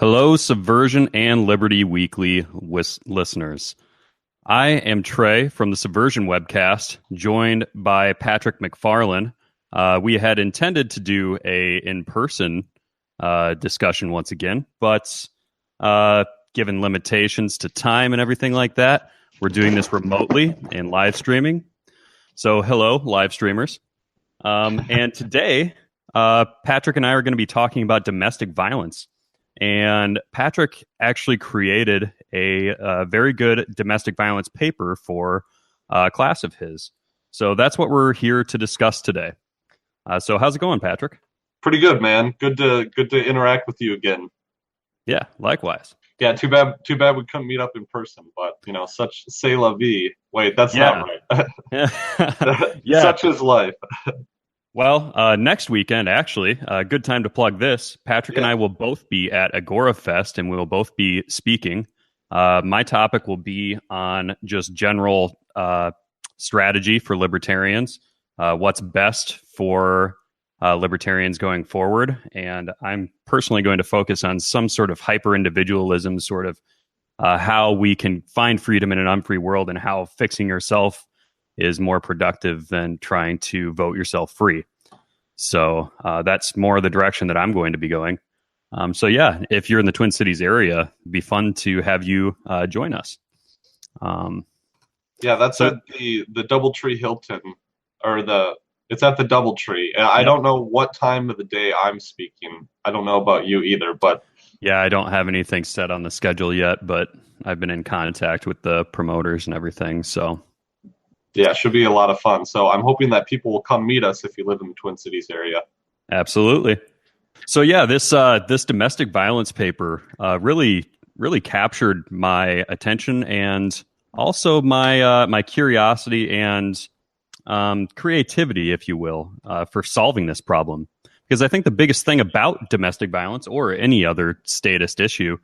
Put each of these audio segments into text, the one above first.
Hello, Subversion and Liberty Weekly listeners. I am Trey from the Subversion webcast, joined by Patrick McFarlane. We had intended to do a in-person discussion once again, but given limitations to time and everything like that, we're doing this remotely and live streaming. So hello, live streamers. And today, Patrick and I are going to be talking about domestic violence. And Patrick actually created a very good domestic violence paper for a class of his. So that's what we're here to discuss today. So how's it going, Patrick? Pretty good, man. Good to interact with you again. Yeah, likewise. Yeah, too bad we couldn't meet up in person, but such c'est la vie. Wait, that's not right. Yeah. Such is life. Well, next weekend, actually, a good time to plug this. Patrick and I will both be at Agora Fest, and we will both be speaking. My topic will be on just general strategy for libertarians, what's best for libertarians going forward. And I'm personally going to focus on some sort of hyper-individualism, sort of how we can find freedom in an unfree world and how fixing yourself is more productive than trying to vote yourself free. So that's more the direction that I'm going to be going. So yeah, if you're in the Twin Cities area, it'd be fun to have you join us. Yeah, that's at the Doubletree Hilton, it's at the Doubletree. I don't know what time of the day I'm speaking. I don't know about you either, but yeah, I don't have anything set on the schedule yet, but I've been in contact with the promoters and everything, so. Yeah, it should be a lot of fun. So I'm hoping that people will come meet us if you live in the Twin Cities area. Absolutely. So yeah, this domestic violence paper really captured my attention and also my curiosity and creativity, if you will, for solving this problem. Because I think the biggest thing about domestic violence or any other statist issue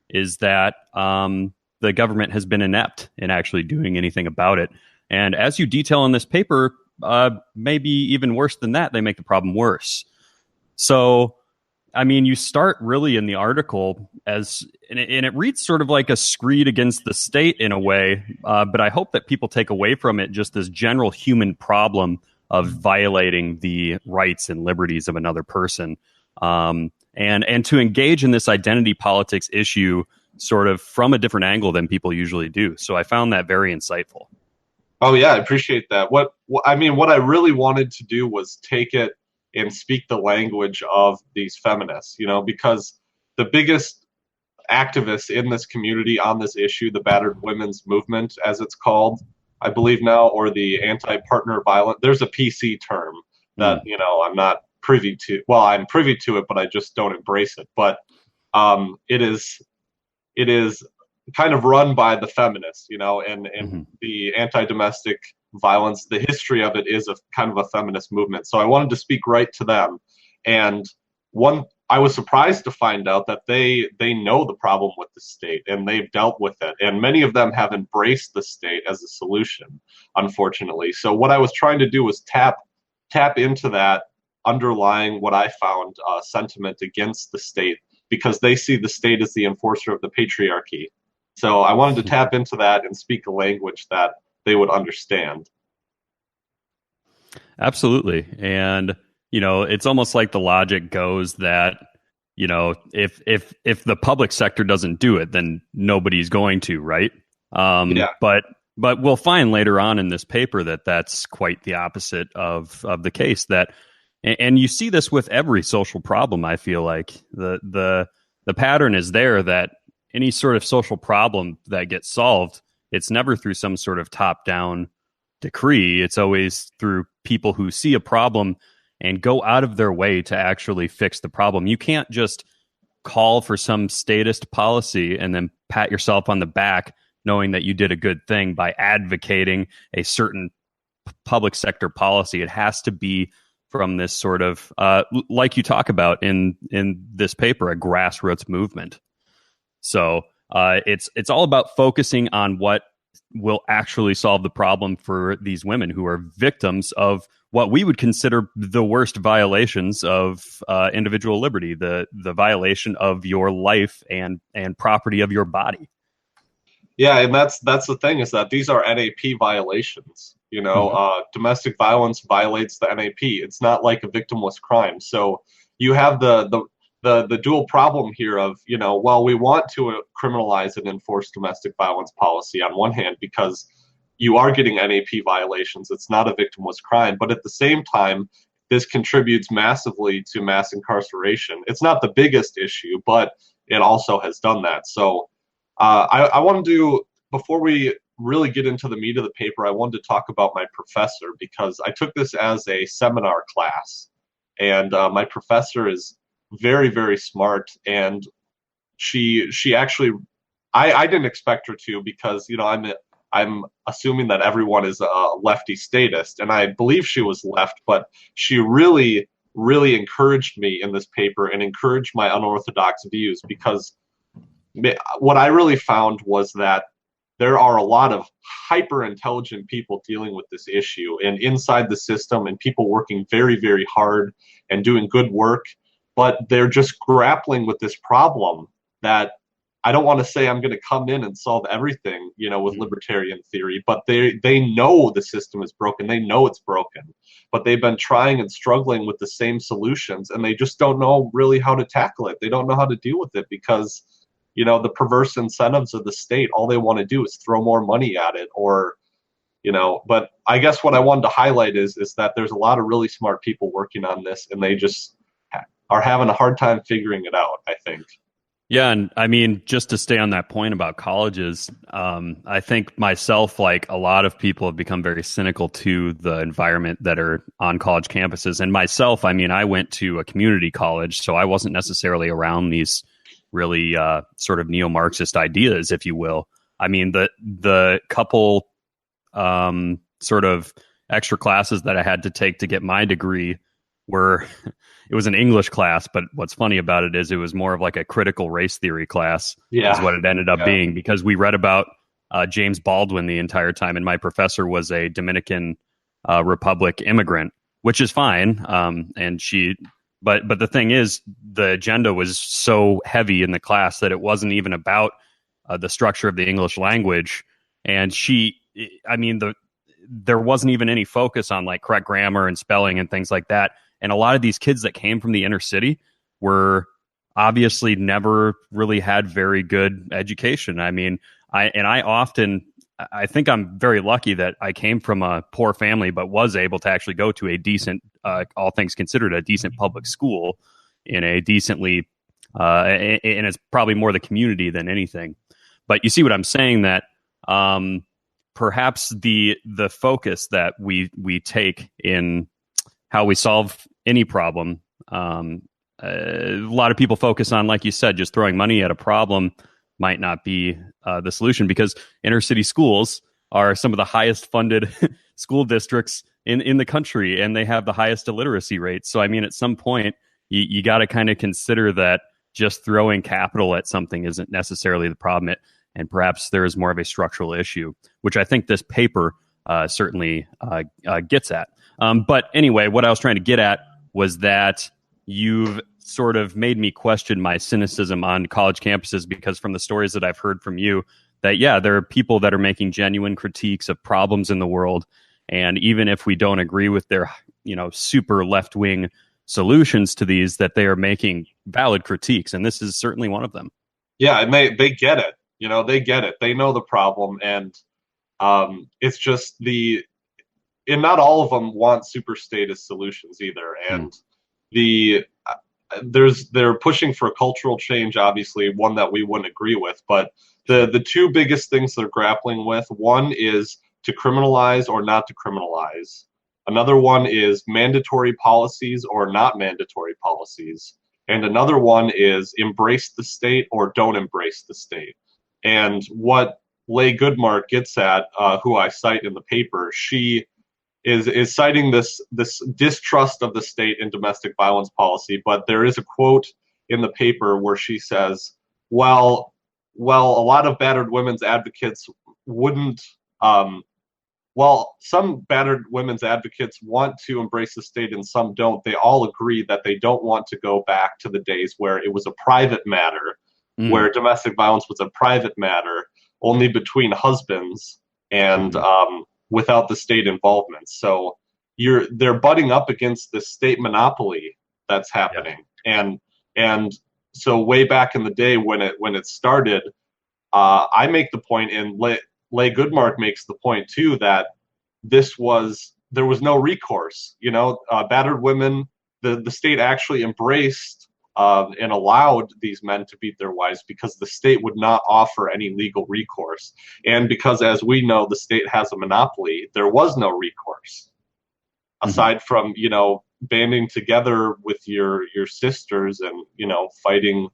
is that the government has been inept in actually doing anything about it. And as you detail in this paper, maybe even worse than that, they make the problem worse. So, I mean, you start really in the article and it reads sort of like a screed against the state in a way, but I hope that people take away from it just this general human problem of violating the rights and liberties of another person, and to engage in this identity politics issue sort of from a different angle than people usually do. So I found that very insightful. Oh yeah, I appreciate that. What I really wanted to do was take it and speak the language of these feminists, because the biggest activists in this community on this issue, the battered women's movement, as it's called, I believe now, or the anti-partner violence, there's a PC term that, I'm not privy to. Well, I'm privy to it, but I just don't embrace it. But it is kind of run by the feminists, and the anti-domestic violence, the history of it is a kind of a feminist movement. So I wanted to speak right to them. And I was surprised to find out that they know the problem with the state and they've dealt with it. And many of them have embraced the state as a solution, unfortunately. So what I was trying to do was tap into that underlying what I found sentiment against the state, because they see the state as the enforcer of the patriarchy. So I wanted to tap into that and speak a language that they would understand. Absolutely. And, it's almost like the logic goes that, if the public sector doesn't do it, then nobody's going to, right? Yeah. But we'll find later on in this paper that that's quite the opposite of the case. And you see this with every social problem, I feel like. The pattern is there that any sort of social problem that gets solved, it's never through some sort of top-down decree. It's always through people who see a problem and go out of their way to actually fix the problem. You can't just call for some statist policy and then pat yourself on the back knowing that you did a good thing by advocating a certain public sector policy. It has to be from this sort of, like you talk about in this paper, a grassroots movement. So it's all about focusing on what will actually solve the problem for these women who are victims of what we would consider the worst violations of individual liberty, the violation of your life and property of your body. Yeah, and that's the thing, is that these are NAP violations. Domestic violence violates the NAP. It's not like a victimless crime. So you have the dual problem here of, well, we want to criminalize and enforce domestic violence policy on one hand because you are getting NAP violations. It's not a victimless crime. But at the same time, this contributes massively to mass incarceration. It's not the biggest issue, but it also has done that. So I want to before we really get into the meat of the paper, I wanted to talk about my professor, because I took this as a seminar class. And my professor is very, very smart, and she actually, I didn't expect her to, because I'm assuming that everyone is a lefty statist, and I believe she was left, but she really, really encouraged me in this paper and encouraged my unorthodox views, because what I really found was that there are a lot of hyper intelligent people dealing with this issue and inside the system, and people working very, very hard and doing good work, but they're just grappling with this problem that I don't want to say I'm going to come in and solve everything, with libertarian theory, but they know the system is broken. They know it's broken, but they've been trying and struggling with the same solutions, and they just don't know really how to tackle it. They don't know how to deal with it because the perverse incentives of the state, all they want to do is throw more money at it, or, but I guess what I wanted to highlight is that there's a lot of really smart people working on this, and they just are having a hard time figuring it out, I think. Yeah, and I mean, just to stay on that point about colleges, I think myself, like a lot of people, have become very cynical to the environment that are on college campuses. And myself, I mean, I went to a community college, so I wasn't necessarily around these really sort of neo-Marxist ideas, if you will. I mean, the couple sort of extra classes that I had to take to get my degree were, it was an English class, but what's funny about it is it was more of like a critical race theory class, is what it ended up being, because we read about James Baldwin the entire time, and my professor was a Dominican Republic immigrant, which is fine. But the thing is, the agenda was so heavy in the class that it wasn't even about the structure of the English language. And there wasn't even any focus on like correct grammar and spelling and things like that. And a lot of these kids that came from the inner city were obviously never really had very good education. I mean, I think I'm very lucky that I came from a poor family, but was able to actually go to a decent, all things considered, a decent public school in a decently, and it's probably more the community than anything. But you see what I'm saying, that perhaps the focus that we take in how we solve any problem, a lot of people focus on, like you said, just throwing money at a problem might not be the solution, because inner city schools are some of the highest funded school districts in the country, and they have the highest illiteracy rates. So, I mean, at some point, you got to kind of consider that just throwing capital at something isn't necessarily the problem, and perhaps there is more of a structural issue, which I think this paper certainly gets at. But anyway, what I was trying to get at was that you've sort of made me question my cynicism on college campuses, because from the stories that I've heard from you, that, yeah, there are people that are making genuine critiques of problems in the world. And even if we don't agree with their, super left-wing solutions to these, that they are making valid critiques. And this is certainly one of them. Yeah, and they get it. They get it. They know the problem. And it's just and not all of them want super statist solutions either. And they're pushing for a cultural change, obviously, one that we wouldn't agree with. But the two biggest things they're grappling with, one is to criminalize or not to criminalize. Another one is mandatory policies or not mandatory policies. And another one is embrace the state or don't embrace the state. And what Leigh Goodmark gets at, who I cite in the paper, she is citing this distrust of the state in domestic violence policy. But there is a quote in the paper where she says, well, a lot of battered women's advocates wouldn't. While some battered women's advocates want to embrace the state and some don't, they all agree that they don't want to go back to the days where it was a private matter, Mm. where domestic violence was a private matter only between husbands and without the state involvement. So they're butting up against the state monopoly that's happening. Yeah. And so way back in the day when it started, I make the point, and Leigh Goodmark makes the point too, that there was no recourse. Battered women, the state actually embraced and allowed these men to beat their wives because the state would not offer any legal recourse. And because, as we know, the state has a monopoly, there was no recourse aside from, banding together with your sisters and, fighting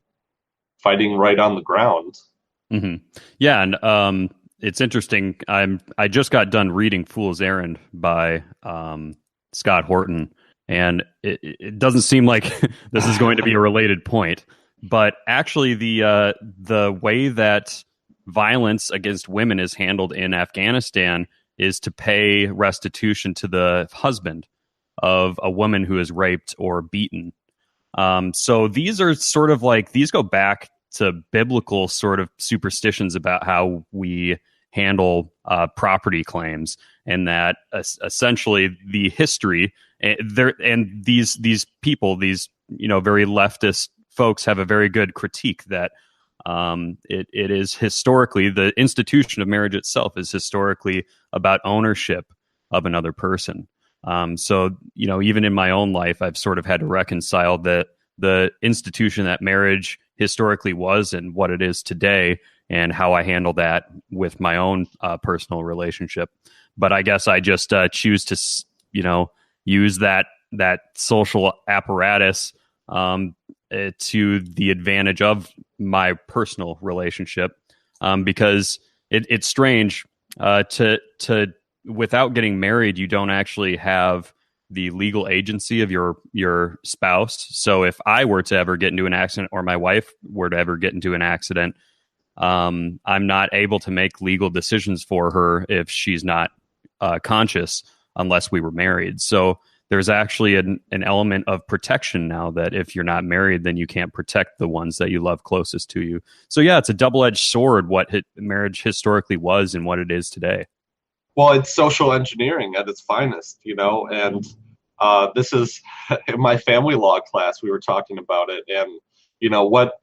right on the ground. Mm-hmm. Yeah. And it's interesting. I just got done reading Fool's Errand by Scott Horton. And it doesn't seem like this is going to be a related point, but actually the way that violence against women is handled in Afghanistan is to pay restitution to the husband of a woman who is raped or beaten. So these are sort of like, these go back to biblical sort of superstitions about how we handle property claims, and that essentially the history and these people, these very leftist folks, have a very good critique that it is historically, the institution of marriage itself is historically about ownership of another person. So even in my own life, I've sort of had to reconcile the institution that marriage historically was and what it is today, and how I handle that with my own personal relationship. But I guess I just choose to, use that social apparatus to the advantage of my personal relationship, because it's strange to without getting married, you don't actually have the legal agency of your spouse. So if I were to ever get into an accident, or my wife were to ever get into an accident, I'm not able to make legal decisions for her if she's not conscious, unless we were married. So there's actually an element of protection now, that if you're not married, then you can't protect the ones that you love closest to you. So yeah, it's a double-edged sword, what marriage historically was and what it is today. Well, it's social engineering at its finest, and this is in my family law class, we were talking about it, and what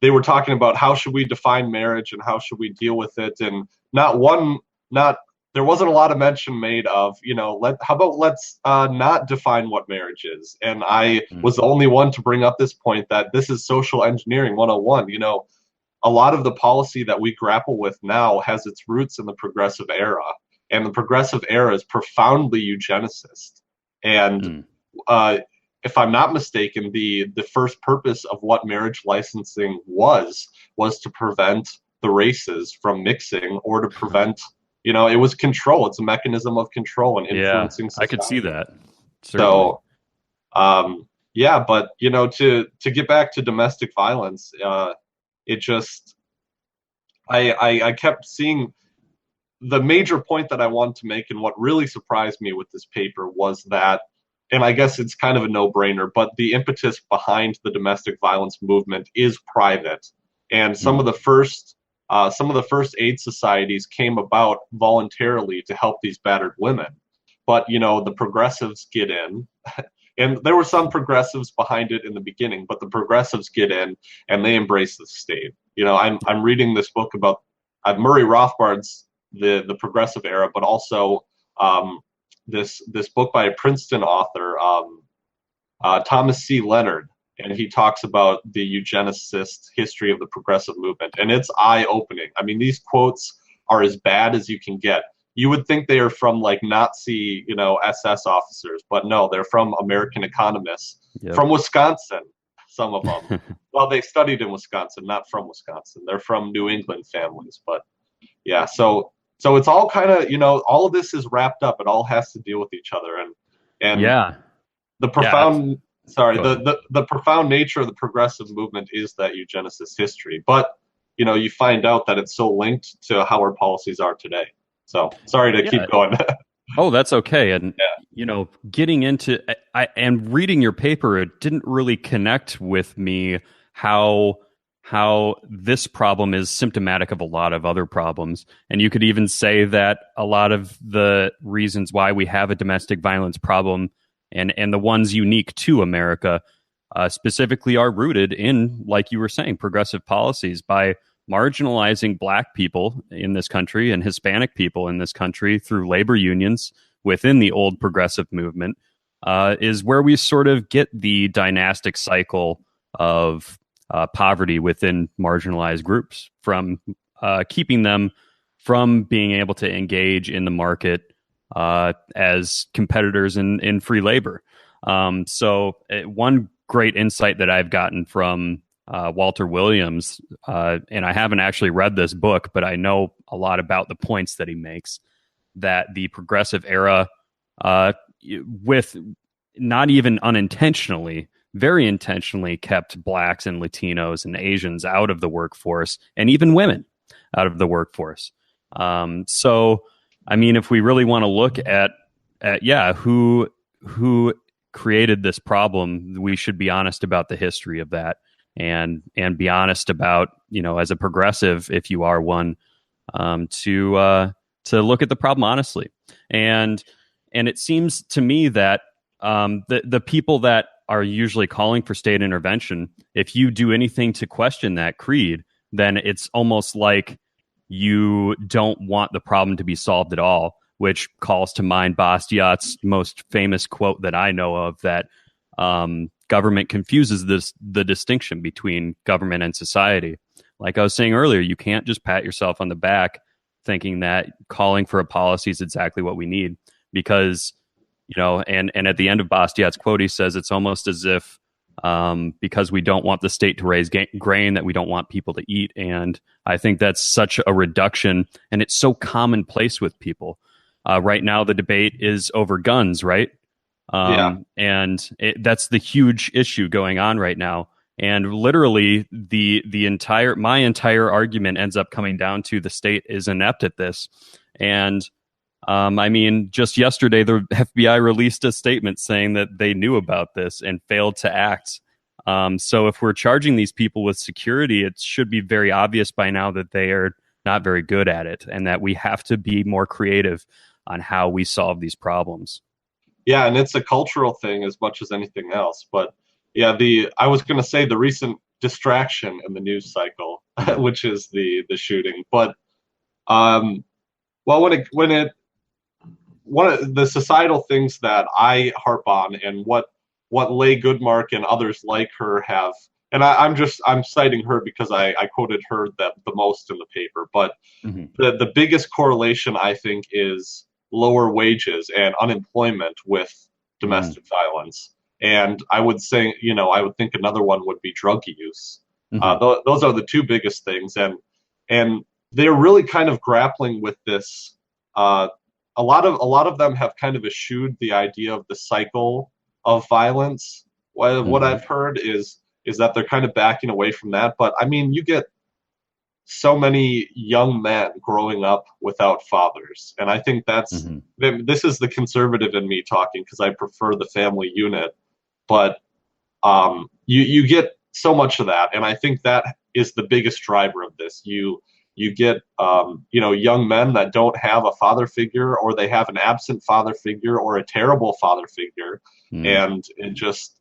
they were talking about, how should we define marriage and how should we deal with it, and there wasn't a lot of mention made of, how about let's not define what marriage is. And I was the only one to bring up this point, that this is social engineering 101. A lot of the policy that we grapple with now has its roots in the progressive era. And the progressive era is profoundly eugenicist. And if I'm not mistaken, the first purpose of what marriage licensing was to prevent the races from mixing, or to prevent, it was control. It's a mechanism of control and influencing society. I could see that. Certainly. So, but, to get back to domestic violence, it just, I kept seeing the major point that I wanted to make, and what really surprised me with this paper was that, and I guess it's kind of a no-brainer, but the impetus behind the domestic violence movement is private. And some of the first aid societies came about voluntarily to help these battered women. But, the progressives get in, and there were some progressives behind it in the beginning, but the progressives get in and they embrace the state. I'm reading this book about Murray Rothbard's the progressive era, but also this book by a Princeton author, Thomas C. Leonard, and he talks about the eugenicist history of the progressive movement, and it's eye-opening. I mean, these quotes are as bad as you can get. You would think they are from like Nazi, SS officers, but no, they're from American economists from Wisconsin. Some of them. Well, they studied in Wisconsin, not from Wisconsin. They're from New England families, but yeah. So it's all kind of, all of this is wrapped up. It all has to deal with each other, and the profound. The profound nature of the progressive movement is that eugenicist history. But you find out that it's so linked to how our policies are today. So sorry to keep going. Oh, that's okay. And, getting into and reading your paper, it didn't really connect with me how this problem is symptomatic of a lot of other problems. And you could even say that a lot of the reasons why we have a domestic violence problem and the ones unique to America specifically are rooted in, like you were saying, progressive policies by marginalizing Black people in this country and Hispanic people in this country through labor unions within the old progressive movement is where we sort of get the dynastic cycle of poverty within marginalized groups, from keeping them from being able to engage in the market as competitors in free labor. So one great insight that I've gotten from Walter Williams, and I haven't actually read this book, but I know a lot about the points that he makes, that the progressive era, with not even unintentionally, very intentionally kept Blacks and Latinos and Asians out of the workforce, and even women out of the workforce. So, I mean, if we really want to look at who created this problem, we should be honest about the history of that, and be honest about, as a progressive, if you are one, to look at the problem honestly. And it seems to me that the people that are usually calling for state intervention, if you do anything to question that creed, then it's almost like you don't want the problem to be solved at all, which calls to mind Bastiat's most famous quote that I know of, that government confuses the distinction between government and society. Like I was saying earlier, you can't just pat yourself on the back thinking that calling for a policy is exactly what we need, because and at the end of Bastiat's quote, he says it's almost as if because we don't want the state to raise grain, that we don't want people to eat. And I think that's such a reduction, and it's so commonplace with people. Right now, the debate is over guns, right? And that's the huge issue going on right now. And literally, my entire argument ends up coming down to the state is inept at this. And I mean, just yesterday, the FBI released a statement saying that they knew about this and failed to act. So if we're charging these people with security, it should be very obvious by now that they are not very good at it, and that we have to be more creative on how we solve these problems. Yeah, and it's a cultural thing as much as anything else. But yeah, I was going to say the recent distraction in the news cycle, which is the shooting. But well, one of the societal things that I harp on, and what Leigh Goodmark and others like her have, and I'm citing her because I quoted her the most in the paper, but the biggest correlation, I think, is lower wages and unemployment with domestic violence. And I would say, I would think another one would be drug use. Those are the two biggest things, and they're really kind of grappling with this. A lot of them have kind of eschewed the idea of the cycle of violence. What I've heard is that they're kind of backing away from that. But I mean, you get so many young men growing up without fathers, and I think that's this is the conservative in me talking, because I prefer the family unit. But you get so much of that, and I think that is the biggest driver of this. You get young men that don't have a father figure, or they have an absent father figure, or a terrible father figure, and it just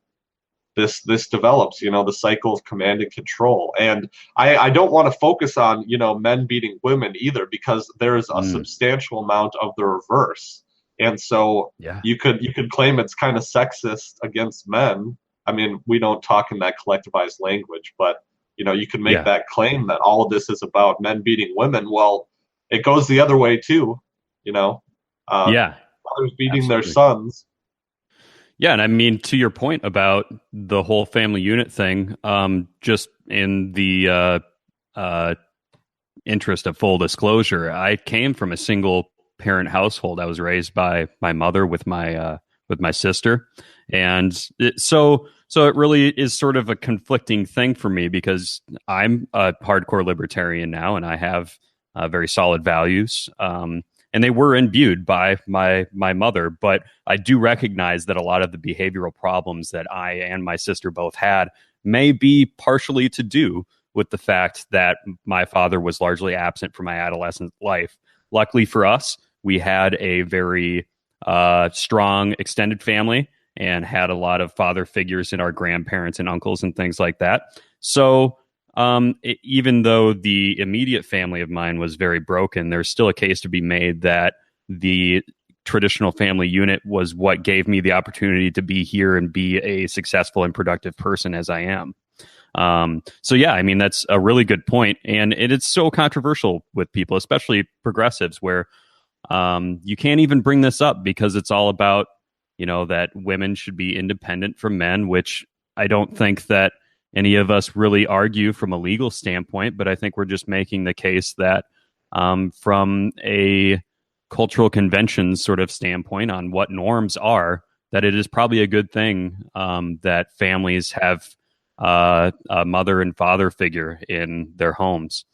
this develops, the cycle of command and control. And I don't want to focus on men beating women either, because there's a substantial amount of the reverse. And so you could claim it's kind of sexist against men. I mean, we don't talk in that collectivized language, but you can make that claim that all of this is about men beating women. Well, it goes the other way too, fathers beating their sons. Yeah, and I mean, to your point about the whole family unit thing, just in the interest of full disclosure, I came from a single parent household. I was raised by my mother with my sister, and so So it really is sort of a conflicting thing for me because I'm a hardcore libertarian now, and I have very solid values. And they were imbued by my mother, but I do recognize that a lot of the behavioral problems that I and my sister both had may be partially to do with the fact that my father was largely absent from my adolescent life. Luckily for us, we had a very strong extended family and had a lot of father figures in our grandparents and uncles and things like that. So even though the immediate family of mine was very broken, there's still a case to be made that the traditional family unit was what gave me the opportunity to be here and be a successful and productive person as I am. So yeah, I mean, that's a really good point. And it's so controversial with people, especially progressives, where you can't even bring this up because it's all about, that women should be independent from men, which I don't think that any of us really argue from a legal standpoint, but I think we're just making the case that from a cultural convention sort of standpoint on what norms are, that it is probably a good thing that families have a mother and father figure in their homes,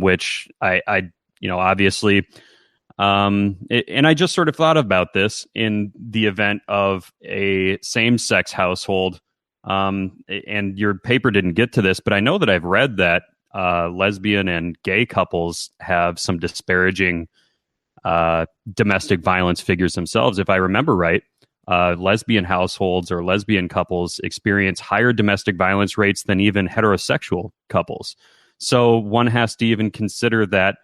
which I obviously, and I just sort of thought about this in the event of a same-sex household. And your paper didn't get to this, but I know that I've read that lesbian and gay couples have some disparaging domestic violence figures themselves. If I remember right, lesbian households or lesbian couples experience higher domestic violence rates than even heterosexual couples. So one has to even consider that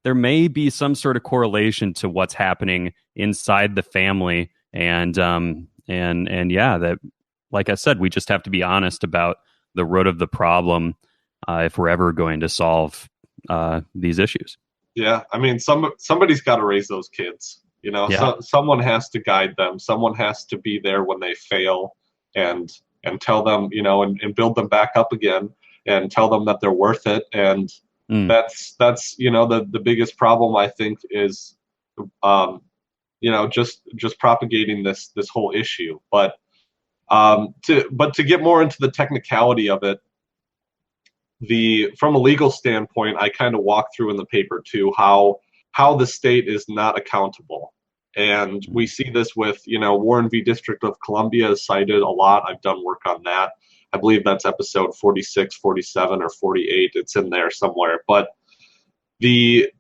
there may be some sort of correlation to what's happening inside the family. And yeah, that, like I said, we just have to be honest about the root of the problem if we're ever going to solve these issues. Yeah, I mean, somebody's got to raise those kids. Yeah. Someone has to guide them. Someone has to be there when they fail, and tell them, and build them back up again, and tell them that they're worth it. And that's the biggest problem, I think, is just propagating this whole issue. But to get more into the technicality of it, from a legal standpoint, I kind of walk through in the paper too how the state is not accountable. And we see this with, Warren v. District of Columbia is cited a lot. I've done work on that. I believe that's episode 46, 47, or 48. It's in there somewhere. But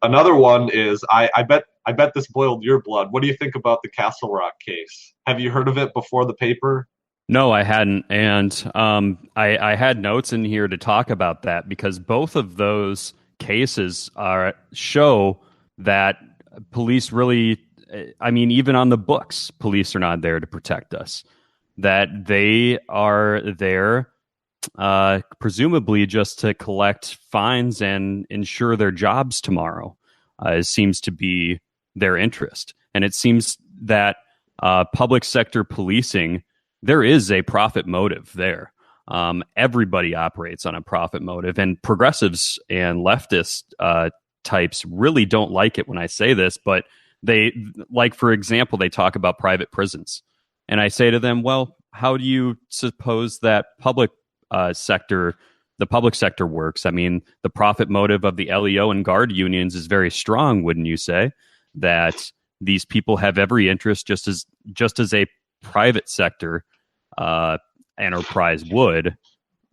another one is, I bet this boiled your blood. What do you think about the Castle Rock case? Have you heard of it before the paper? No, I hadn't. And I had notes in here to talk about that because both of those cases show that police really, I mean, even on the books, police are not there to protect us. That they are there presumably just to collect fines and ensure their jobs tomorrow. It seems to be their interest. And it seems that public sector policing, there is a profit motive there. Everybody operates on a profit motive, and progressives and leftist types really don't like it when I say this, but they, like, for example, they talk about private prisons. And I say to them, well, how do you suppose that the public sector works? I mean, the profit motive of the LEO and guard unions is very strong, wouldn't you say? That these people have every interest, just as a private sector enterprise would,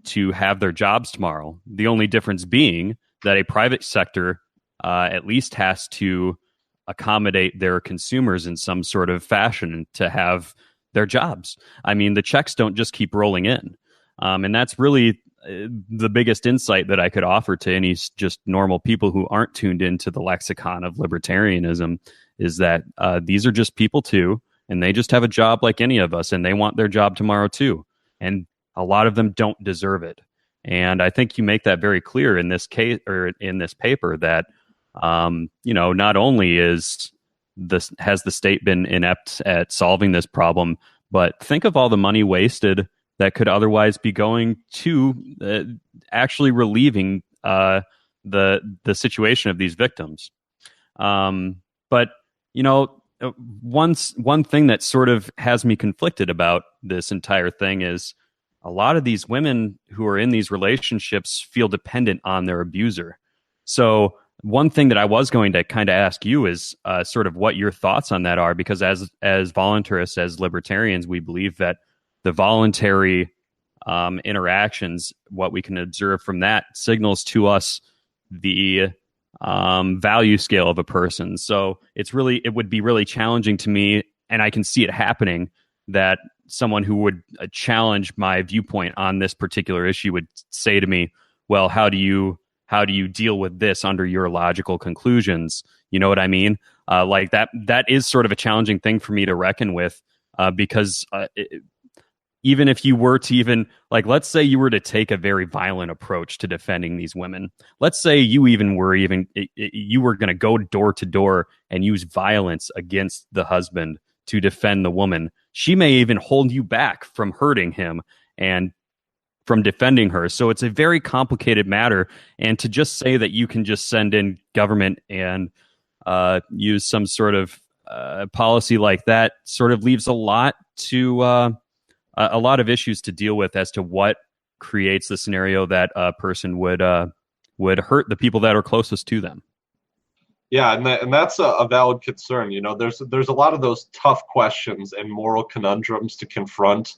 to have their jobs tomorrow. The only difference being that a private sector at least has to accommodate their consumers in some sort of fashion to have their jobs. I mean, the checks don't just keep rolling in. And that's really the biggest insight that I could offer to any just normal people who aren't tuned into the lexicon of libertarianism, is that these are just people too, and they just have a job like any of us, and they want their job tomorrow too. And a lot of them don't deserve it. And I think you make that very clear in this case, or in this paper, that not only has the state been inept at solving this problem, but think of all the money wasted that could otherwise be going to actually relieving the situation of these victims. But one thing that sort of has me conflicted about this entire thing is a lot of these women who are in these relationships feel dependent on their abuser. So one thing that I was going to kind of ask you is sort of what your thoughts on that are, because as voluntarists, as libertarians, we believe that the voluntary interactions, what we can observe from that, signals to us the value scale of a person. So it would be really challenging to me, and I can see it happening, that someone who would challenge my viewpoint on this particular issue would say to me, well, how do you deal with this under your logical conclusions? You know what I mean? Like that is sort of a challenging thing for me to reckon with, because even if you were to let's say you were to take a very violent approach to defending these women. Let's say you were going to go door to door and use violence against the husband to defend the woman. She may even hold you back from hurting him and from defending her. So it's a very complicated matter. And to just say that you can just send in government and use some sort of policy like that sort of leaves a lot of issues to deal with as to what creates the scenario that a person would hurt the people that are closest to them. Yeah, and that's a valid concern. You know, there's a lot of those tough questions and moral conundrums to confront,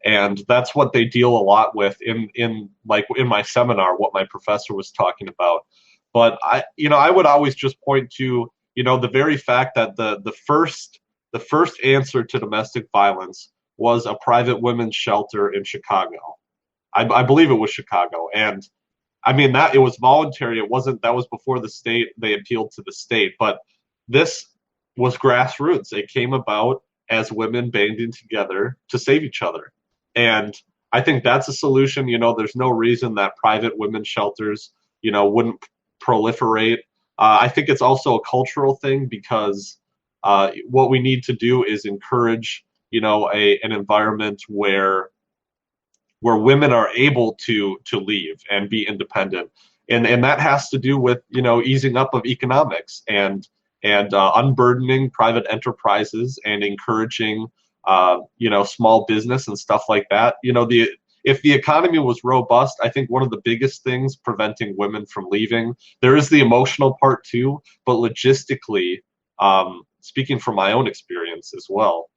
and that's what they deal a lot with in my seminar, what my professor was talking about. But I would always just point to, the very fact that the first answer to domestic violence was a private women's shelter in Chicago. I believe it was Chicago, and I mean that it was voluntary. That was before the state, they appealed to the state, but this was grassroots. It came about as women banding together to save each other. And I think that's a solution. There's no reason that private women's shelters, wouldn't proliferate. I think it's also a cultural thing, because what we need to do is encourage, an environment where women are able to leave and be independent, and that has to do with easing up of economics and unburdening private enterprises and encouraging small business and stuff like that. If the economy was robust, I think one of the biggest things preventing women from leaving, there is the emotional part too, but logistically, speaking from my own experience as well.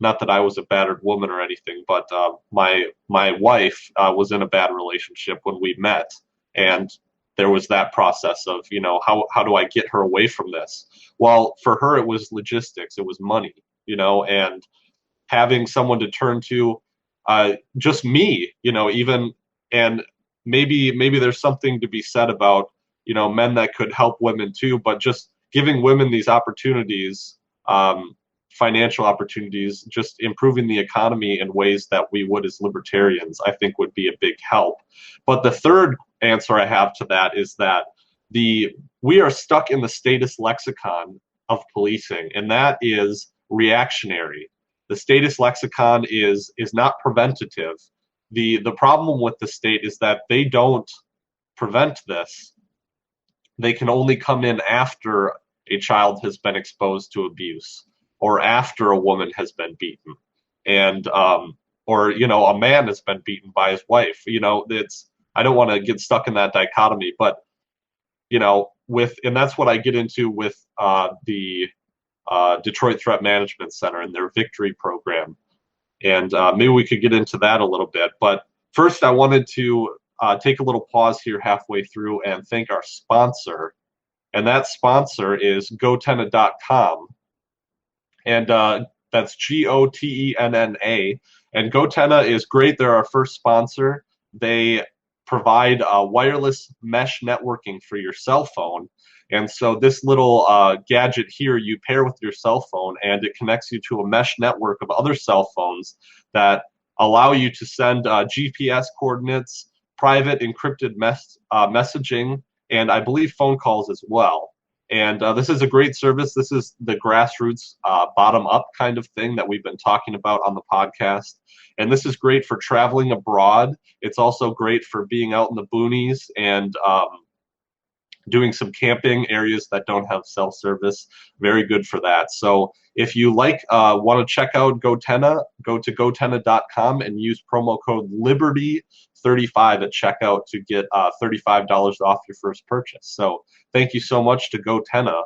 Not that I was a battered woman or anything, but my wife was in a bad relationship when we met, and there was that process of how do I get her away from this? Well, for her it was logistics, it was money, and having someone to turn to, just me, even, and maybe there's something to be said about men that could help women too, but just giving women these opportunities. Financial opportunities, just improving the economy in ways that we would as libertarians, I think would be a big help. But the third answer I have to that is that we are stuck in the status lexicon of policing, and that is reactionary. The status lexicon is not preventative. The problem with the state is that they don't prevent this. They can only come in after a child has been exposed to abuse, or after a woman has been beaten, and or a man has been beaten by his wife. I don't want to get stuck in that dichotomy, but and that's what I get into with the Detroit Threat Management Center and their Victory program, and maybe we could get into that a little bit. But first, I wanted to take a little pause here halfway through and thank our sponsor, and that sponsor is gotenna.com. And that's GOTENNA. And GoTenna is great. They're our first sponsor. They provide wireless mesh networking for your cell phone. And so this little gadget here, you pair with your cell phone, and it connects you to a mesh network of other cell phones that allow you to send GPS coordinates, private encrypted messaging, and I believe phone calls as well. And this is a great service. This is the grassroots, bottom-up kind of thing that we've been talking about on the podcast. And this is great for traveling abroad. It's also great for being out in the boonies and doing some camping areas that don't have self-service. Very good for that. So if you want to check out Gotenna, go to gotenna.com and use promo code Liberty35 at checkout to get $35 off your first purchase. So thank you so much to Gotenna.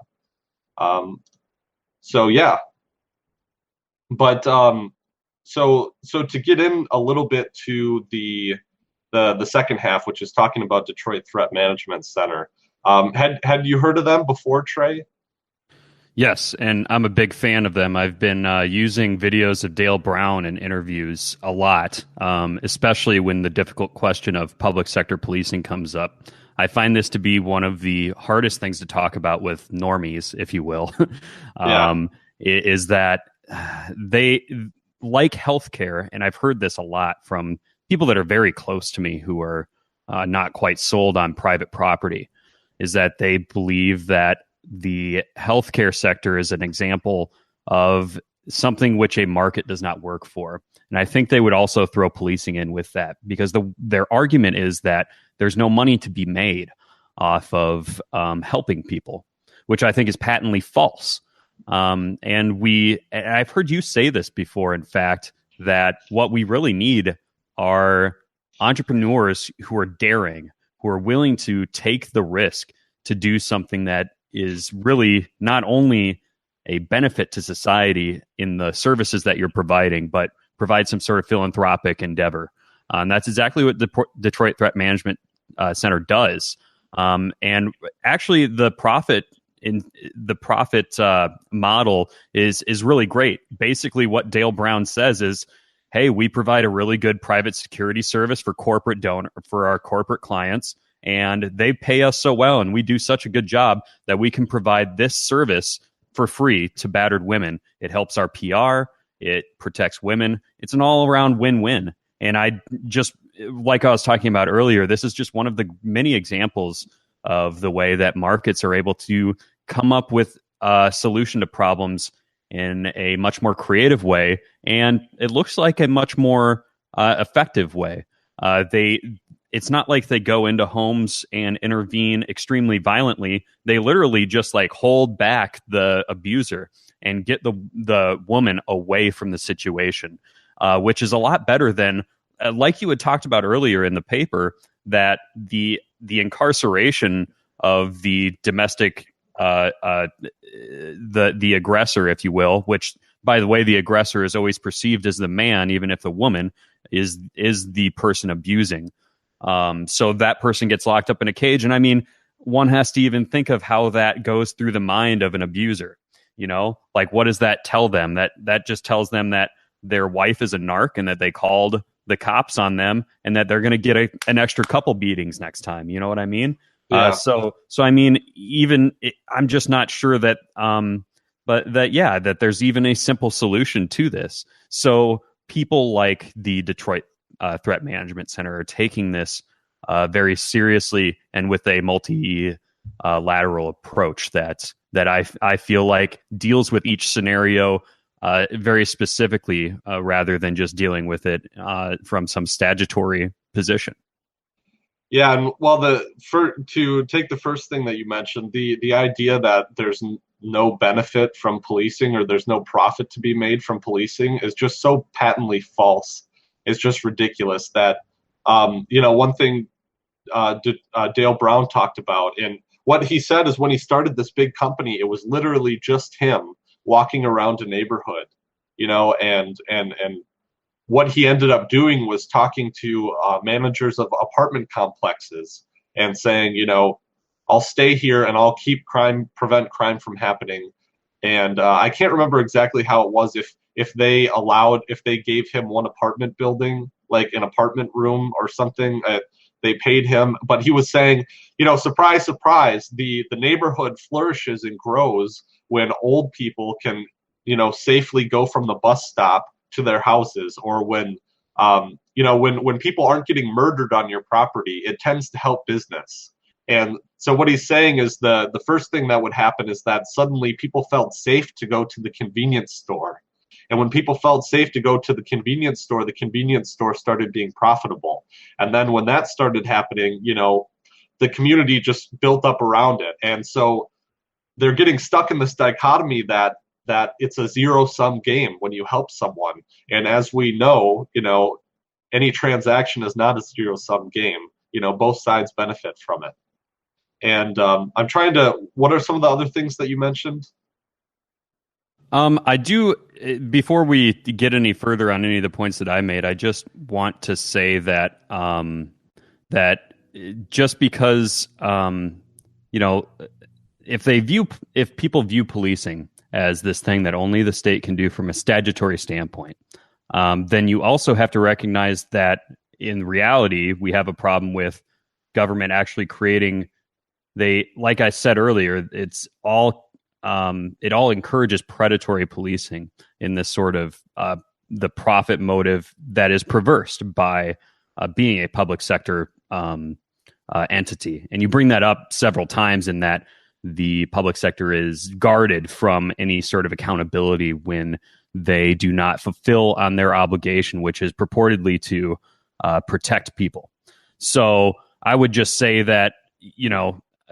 So yeah, but so to get in a little bit to the second half, which is talking about Detroit Threat Management Center. Had you heard of them before, Trey? Yes, and I'm a big fan of them. I've been using videos of Dale Brown in interviews a lot, especially when the difficult question of public sector policing comes up. I find this to be one of the hardest things to talk about with normies, if you will, is that they like healthcare, and I've heard this a lot from people that are very close to me who are not quite sold on private property, is that they believe that the healthcare sector is an example of something which a market does not work for. And I think they would also throw policing in with that, because their argument is that there's no money to be made off of helping people, which I think is patently false. And I've heard you say this before, in fact, that what we really need are entrepreneurs who are daring, who are willing to take the risk to do something that is really not only a benefit to society in the services that you're providing, but provide some sort of philanthropic endeavor. And that's exactly what the Detroit Threat Management Center does. And actually, the profit model is really great. Basically, what Dale Brown says is, hey, we provide a really good private security service for our corporate clients, and they pay us so well, and we do such a good job that we can provide this service for free to battered women. It helps our PR. It protects women. It's an all-around win-win. And I just, like I was talking about earlier, this is just one of the many examples of the way that markets are able to come up with a solution to problems in a much more creative way, and it looks like a much more effective way. It's not like they go into homes and intervene extremely violently. They literally just like hold back the abuser and get the woman away from the situation, which is a lot better than, like you had talked about earlier in the paper, that the incarceration of the domestic, the aggressor, if you will, which, by the way, the aggressor is always perceived as the man, even if the woman is the person abusing. So that person gets locked up in a cage. And I mean, one has to even think of how that goes through the mind of an abuser. You know, like, what does that tell them? That just tells them that their wife is a narc and that they called the cops on them and that they're going to get an extra couple beatings next time. You know what I mean? Yeah. So I mean, I'm just not sure that, that there's even a simple solution to this. So people like the Detroit Threat Management Center are taking this very seriously and with a multi-lateral approach that I feel like deals with each scenario very specifically, rather than just dealing with it from some statutory position. Yeah, and well, to take the first thing that you mentioned, the idea that there's no benefit from policing or there's no profit to be made from policing is just so patently false. It's just ridiculous that, one thing Dale Brown talked about, and what he said is when he started this big company, it was literally just him walking around a neighborhood, and what he ended up doing was talking to managers of apartment complexes and saying, I'll stay here and I'll prevent crime from happening. And I can't remember exactly how it was, if they gave him one apartment building, like an apartment room or something, they paid him. But he was saying, surprise, surprise, the neighborhood flourishes and grows when old people can, safely go from the bus stop to their houses, or when people aren't getting murdered on your property. It tends to help business. And so what he's saying is the first thing that would happen is that suddenly people felt safe to go to the convenience store. And when people felt safe to go to the convenience store started being profitable. And then when that started happening, the community just built up around it. And so they're getting stuck in this dichotomy that it's a zero-sum game when you help someone. And as we know, any transaction is not a zero-sum game. Both sides benefit from it. And I'm trying to, what are some of the other things that you mentioned? I do, before we get any further on any of the points that I made, I just want to say that that just because if people view policing as this thing that only the state can do from a statutory standpoint, then you also have to recognize that in reality we have a problem with government actually creating. Like I said earlier, it all encourages predatory policing in this sort of the profit motive that is perverse by being a public sector entity. And you bring that up several times in that the public sector is guarded from any sort of accountability when they do not fulfill on their obligation, which is purportedly to protect people. So I would just say that,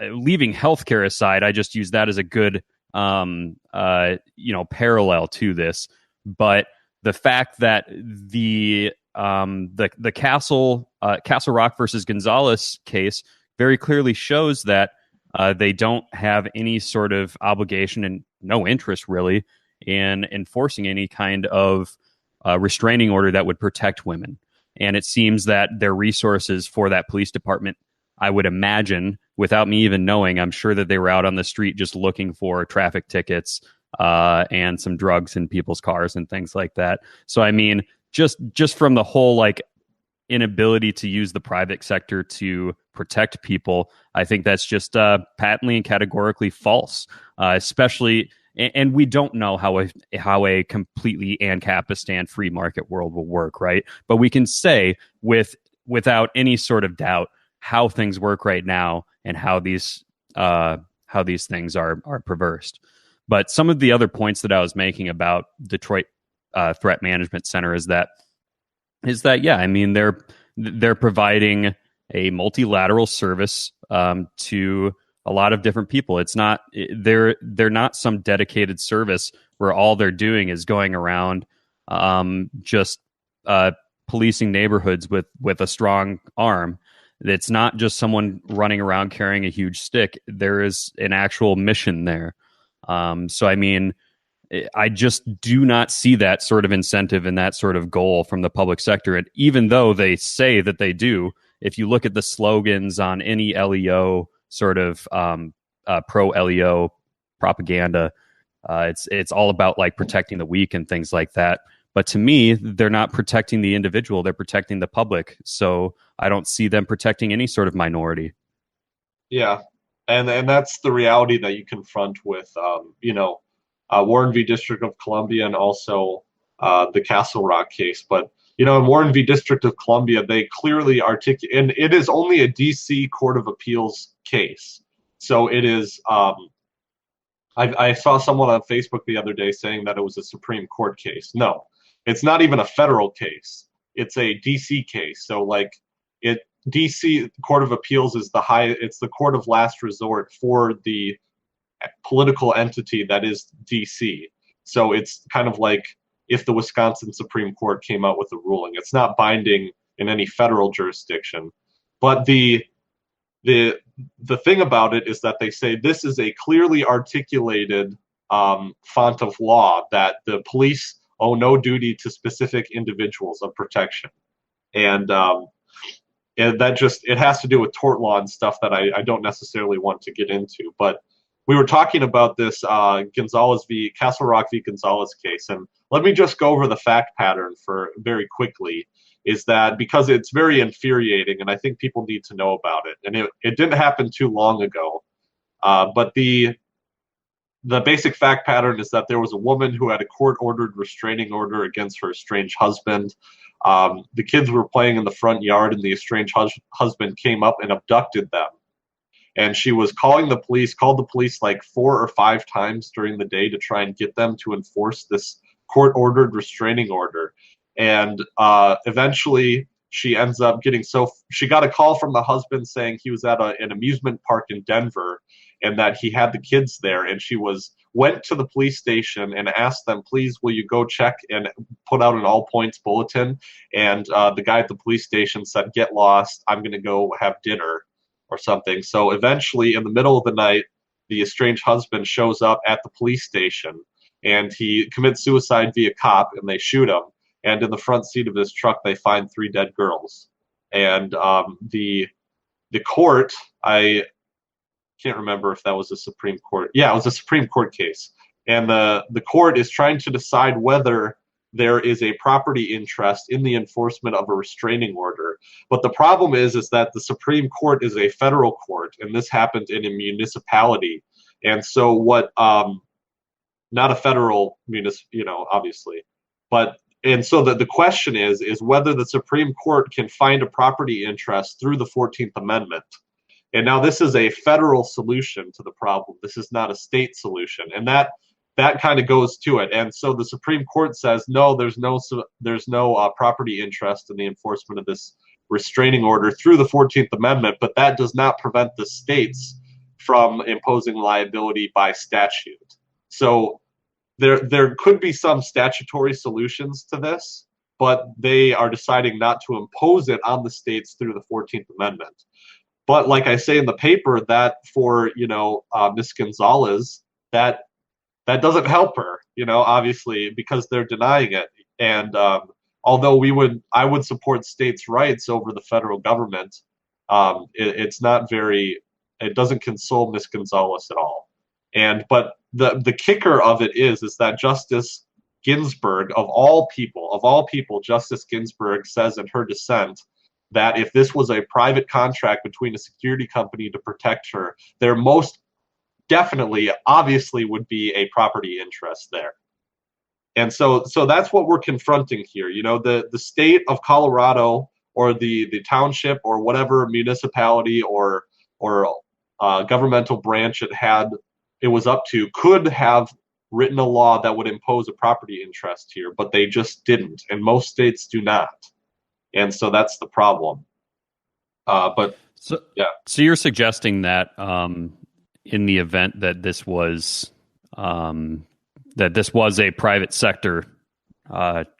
leaving healthcare aside, I just use that as a good parallel to this. But the fact that the Castle Rock versus Gonzalez case very clearly shows that they don't have any sort of obligation and no interest really in enforcing any kind of restraining order that would protect women. And it seems that their resources for that police department, I would imagine, without me even knowing, I'm sure that they were out on the street just looking for traffic tickets and some drugs in people's cars and things like that. So, I mean, just from the whole inability to use the private sector to protect people, I think that's just patently and categorically false, especially. And we don't know how a completely Ancapistan free market world will work, right? But we can say without any sort of doubt how things work right now and how these things are perverse. But some of the other points that I was making about Detroit Threat Management Center is that yeah, I mean they're providing a multilateral service to a lot of different people. It's not they're not some dedicated service where all they're doing is going around just policing neighborhoods with a strong arm. It's not just someone running around carrying a huge stick. There is an actual mission there. So I mean, I just do not see that sort of incentive and that sort of goal from the public sector. And even though they say that they do, if you look at the slogans on any LEO sort of pro LEO propaganda, it's all about protecting the weak and things like that. But to me, they're not protecting the individual; they're protecting the public. So I don't see them protecting any sort of minority. Yeah, and that's the reality that you confront with Warren v. District of Columbia and also the Castle Rock case. But in Warren v. District of Columbia, they clearly articulate, and it is only a D.C. Court of Appeals case. So it is. I saw someone on Facebook the other day saying that it was a Supreme Court case. No, it's not even a federal case. It's a D.C. case. So D.C. Court of Appeals is it's the court of last resort for the political entity that is D.C. So it's kind of like if the Wisconsin Supreme Court came out with a ruling. It's not binding in any federal jurisdiction. But the thing about it is that they say this is a clearly articulated font of law that the police owe no duty to specific individuals of protection. And that it has to do with tort law and stuff that I don't necessarily want to get into. But we were talking about this Castle Rock v. Gonzalez case, and let me just go over the fact pattern for very quickly. Is that because it's very infuriating, and I think people need to know about it. And it didn't happen too long ago, but the basic fact pattern is that there was a woman who had a court-ordered restraining order against her estranged husband. The kids were playing in the front yard, and the estranged husband came up and abducted them. And she was called the police 4 or 5 times during the day to try and get them to enforce this court-ordered restraining order. And eventually she ends up getting she got a call from the husband saying he was at an amusement park in Denver and that he had the kids there, and she went to the police station and asked them, please, will you go check and put out an all points bulletin? And the guy at the police station said, get lost, I'm going to go have dinner or something. So eventually, in the middle of the night, the estranged husband shows up at the police station, and he commits suicide via cop, and they shoot him. And in the front seat of his truck, they find 3 dead girls. And the court, I can't remember if that was a Supreme Court. Yeah, it was a Supreme Court case. And the court is trying to decide whether there is a property interest in the enforcement of a restraining order. But the problem is that the Supreme Court is a federal court, and this happened in a municipality. And so not a federal obviously, and so the question is whether the Supreme Court can find a property interest through the 14th Amendment. And now this is a federal solution to the problem. This is not a state solution. And that kind of goes to it. And so the Supreme Court says, no, there's no property interest in the enforcement of this restraining order through the 14th Amendment, but that does not prevent the states from imposing liability by statute. So there could be some statutory solutions to this, but they are deciding not to impose it on the states through the 14th Amendment. But like I say in the paper, that for Ms. Gonzalez, that doesn't help her, obviously, because they're denying it. And although I would support states' rights over the federal government, it doesn't console Ms. Gonzalez at all. But the kicker of it is that Justice Ginsburg, of all people, Justice Ginsburg says in her dissent that if this was a private contract between a security company to protect her, there most definitely, obviously, would be a property interest there. And so that's what we're confronting here. The state of Colorado or the township or whatever municipality or governmental branch it was up to could have written a law that would impose a property interest here, but they just didn't. And most states do not. And so that's the problem. So you're suggesting that in the event that this was a private sector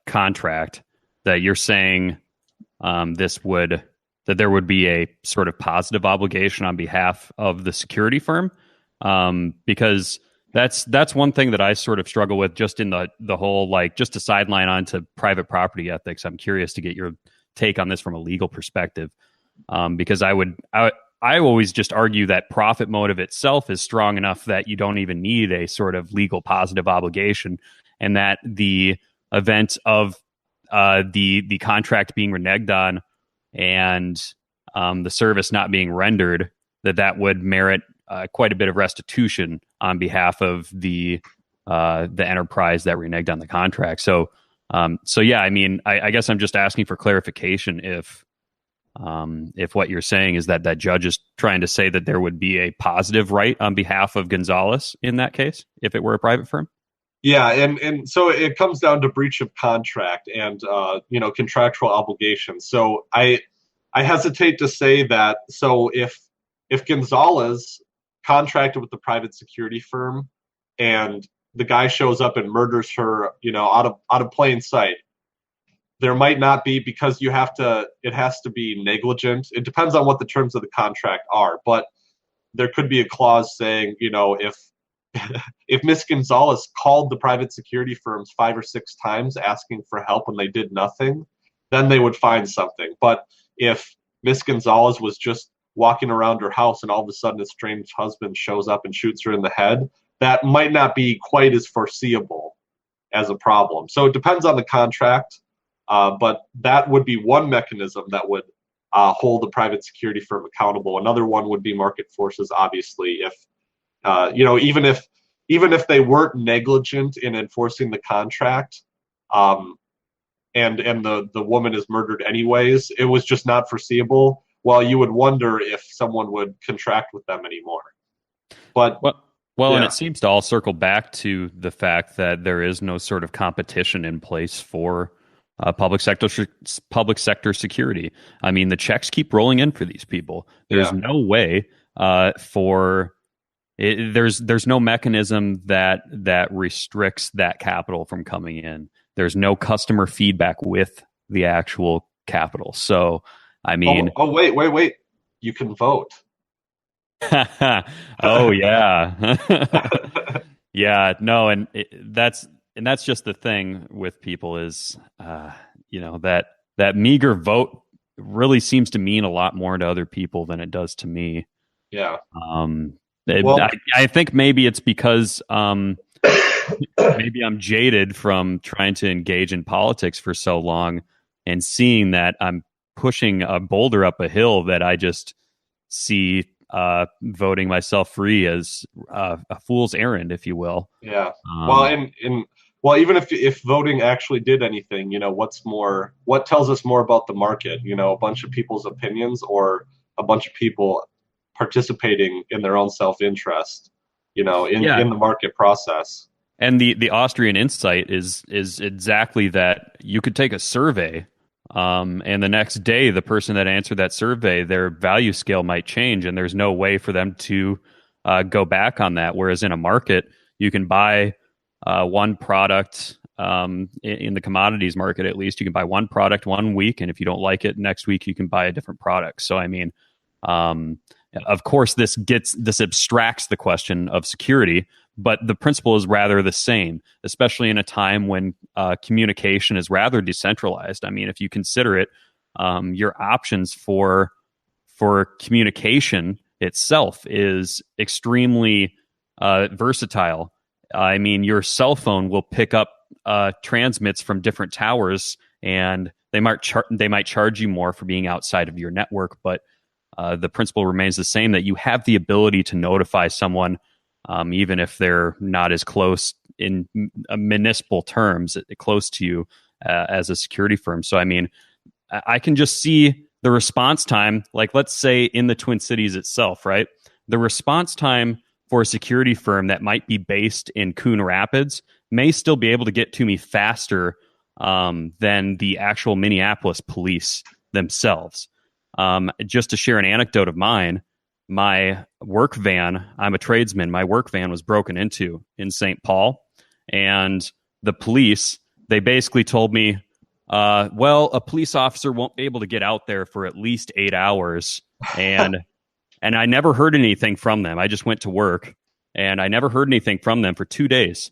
contract, that you're saying that there would be a sort of positive obligation on behalf of the security firm, because that's one thing that I sort of struggle with just in the whole, like, just to sideline onto private property ethics. I'm curious to get your take on this from a legal perspective, because I always just argue that profit motive itself is strong enough that you don't even need a sort of legal positive obligation, and that the event of the contract being reneged on and the service not being rendered, that would merit quite a bit of restitution on behalf of the enterprise that reneged on the contract. So yeah, I mean, I guess I'm just asking for clarification if what you're saying is that judge is trying to say that there would be a positive right on behalf of Gonzalez in that case, if it were a private firm. Yeah, and so it comes down to breach of contract and contractual obligations. So I hesitate to say that. So if Gonzalez contracted with the private security firm and the guy shows up and murders her, out of plain sight, there might not be, because it has to be negligent. It depends on what the terms of the contract are, but there could be a clause saying, if Miss Gonzalez called the private security firms 5 or 6 times asking for help and they did nothing, then they would find something. But if Miss Gonzalez was just walking around her house and all of a sudden a strange husband shows up and shoots her in the head, that might not be quite as foreseeable as a problem. So it depends on the contract, but that would be one mechanism that would hold the private security firm accountable. Another one would be market forces, obviously. If even if they weren't negligent in enforcing the contract, and the woman is murdered anyways, it was just not foreseeable. Well, you would wonder if someone would contract with them anymore. But yeah. And it seems to all circle back to the fact that there is no sort of competition in place for public sector security. I mean, the checks keep rolling in for these people. There's Yeah. no way for there's no mechanism that restricts that capital from coming in. There's no customer feedback with the actual capital. So, I mean, Wait. You can vote. oh yeah, yeah. No, that's just the thing with people is, that meager vote really seems to mean a lot more to other people than it does to me. Yeah. Um, Well, I think maybe it's because maybe I'm jaded from trying to engage in politics for so long and seeing that I'm pushing a boulder up a hill that I just see voting myself free as a fool's errand, if you will. yeah. Well, well, even if voting actually did anything, what tells us more about the market? A bunch of people's opinions or a bunch of people participating in their own self-interest, in the market process. And the Austrian insight is exactly that. You could take a survey, and the next day, the person that answered that survey, their value scale might change, and there's no way for them to go back on that. Whereas in a market, you can buy one product in the commodities market. At least you can buy one product 1 week, and if you don't like it next week, you can buy a different product. So I mean, of course, this abstracts the question of security, but the principle is rather the same, especially in a time when communication is rather decentralized. I mean, if you consider it, your options for communication itself is extremely versatile. I mean, your cell phone will pick up transmits from different towers, and they might charge you more for being outside of your network, but the principle remains the same, that you have the ability to notify someone, even if they're not as close in municipal terms, close to you as a security firm. So, I mean, I can just see the response time, like let's say in the Twin Cities itself, right? The response time for a security firm that might be based in Coon Rapids may still be able to get to me faster than the actual Minneapolis police themselves. Just to share an anecdote of mine, my work van, I'm a tradesman, my work van was broken into in St. Paul, and the police, they basically told me, well, a police officer won't be able to get out there for at least 8 hours. And I never heard anything from them. I just went to work, and I never heard anything from them for 2 days.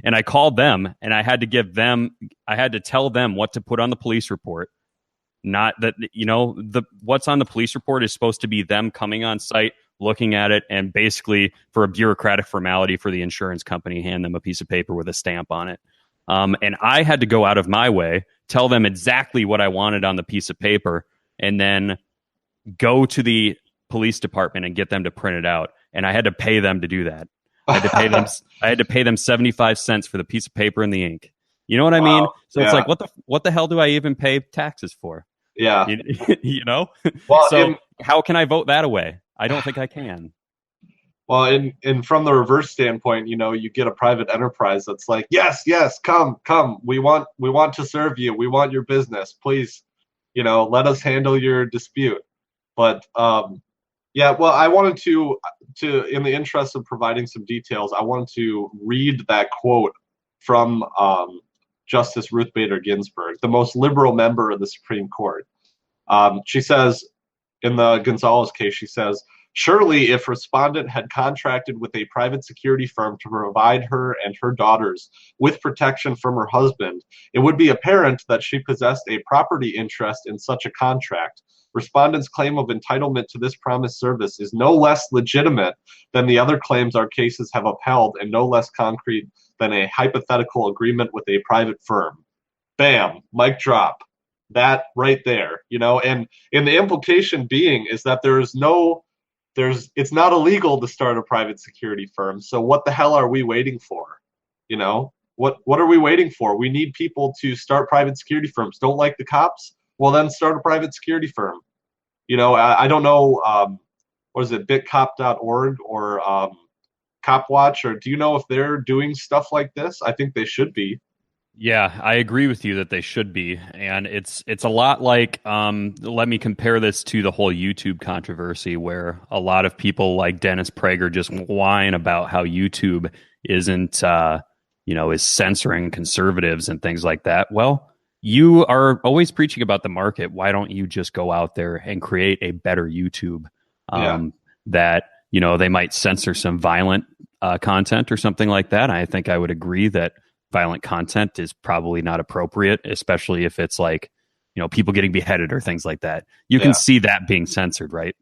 And I called them, and I had to tell them what to put on the police report. Not that, what's on the police report is supposed to be them coming on site, looking at it, and basically for a bureaucratic formality for the insurance company, hand them a piece of paper with a stamp on it. And I had to go out of my way, tell them exactly what I wanted on the piece of paper, and then go to the police department and get them to print it out. And I had to pay them to do that. I had to pay them 75 cents for the piece of paper and the ink. You know what I mean? So it's like, what the hell do I even pay taxes for? Yeah. Well, so how can I vote that away? I don't think I can. Well, and from the reverse standpoint, you get a private enterprise that's like, yes, come. We want to serve you. We want your business. Please, let us handle your dispute. But yeah, well, I wanted to in the interest of providing some details, I wanted to read that quote from Justice Ruth Bader Ginsburg, the most liberal member of the Supreme Court. She says, in the Gonzalez case, she says, surely if respondent had contracted with a private security firm to provide her and her daughters with protection from her husband, it would be apparent that she possessed a property interest in such a contract. Respondent's claim of entitlement to this promised service is no less legitimate than the other claims our cases have upheld, and no less concrete than a hypothetical agreement with a private firm. Bam, mic drop. That right there, and the implication being is that it's not illegal to start a private security firm. So what the hell are we waiting for? What are we waiting for? We need people to start private security firms. Don't like the cops? Well, then start a private security firm. I don't know, what is it, bitcop.org or CopWatch, or do you know if they're doing stuff like this? I think they should be. Yeah, I agree with you that they should be, and it's a lot like let me compare this to the whole YouTube controversy, where a lot of people like Dennis Prager just whine about how YouTube isn't is censoring conservatives and things like that. Well, you are always preaching about the market. Why don't you just go out there and create a better YouTube Yeah. that they might censor some violent content or something like that? I think I would agree that violent content is probably not appropriate, especially if it's like, people getting beheaded or things like that. You can Yeah. see that being censored, right?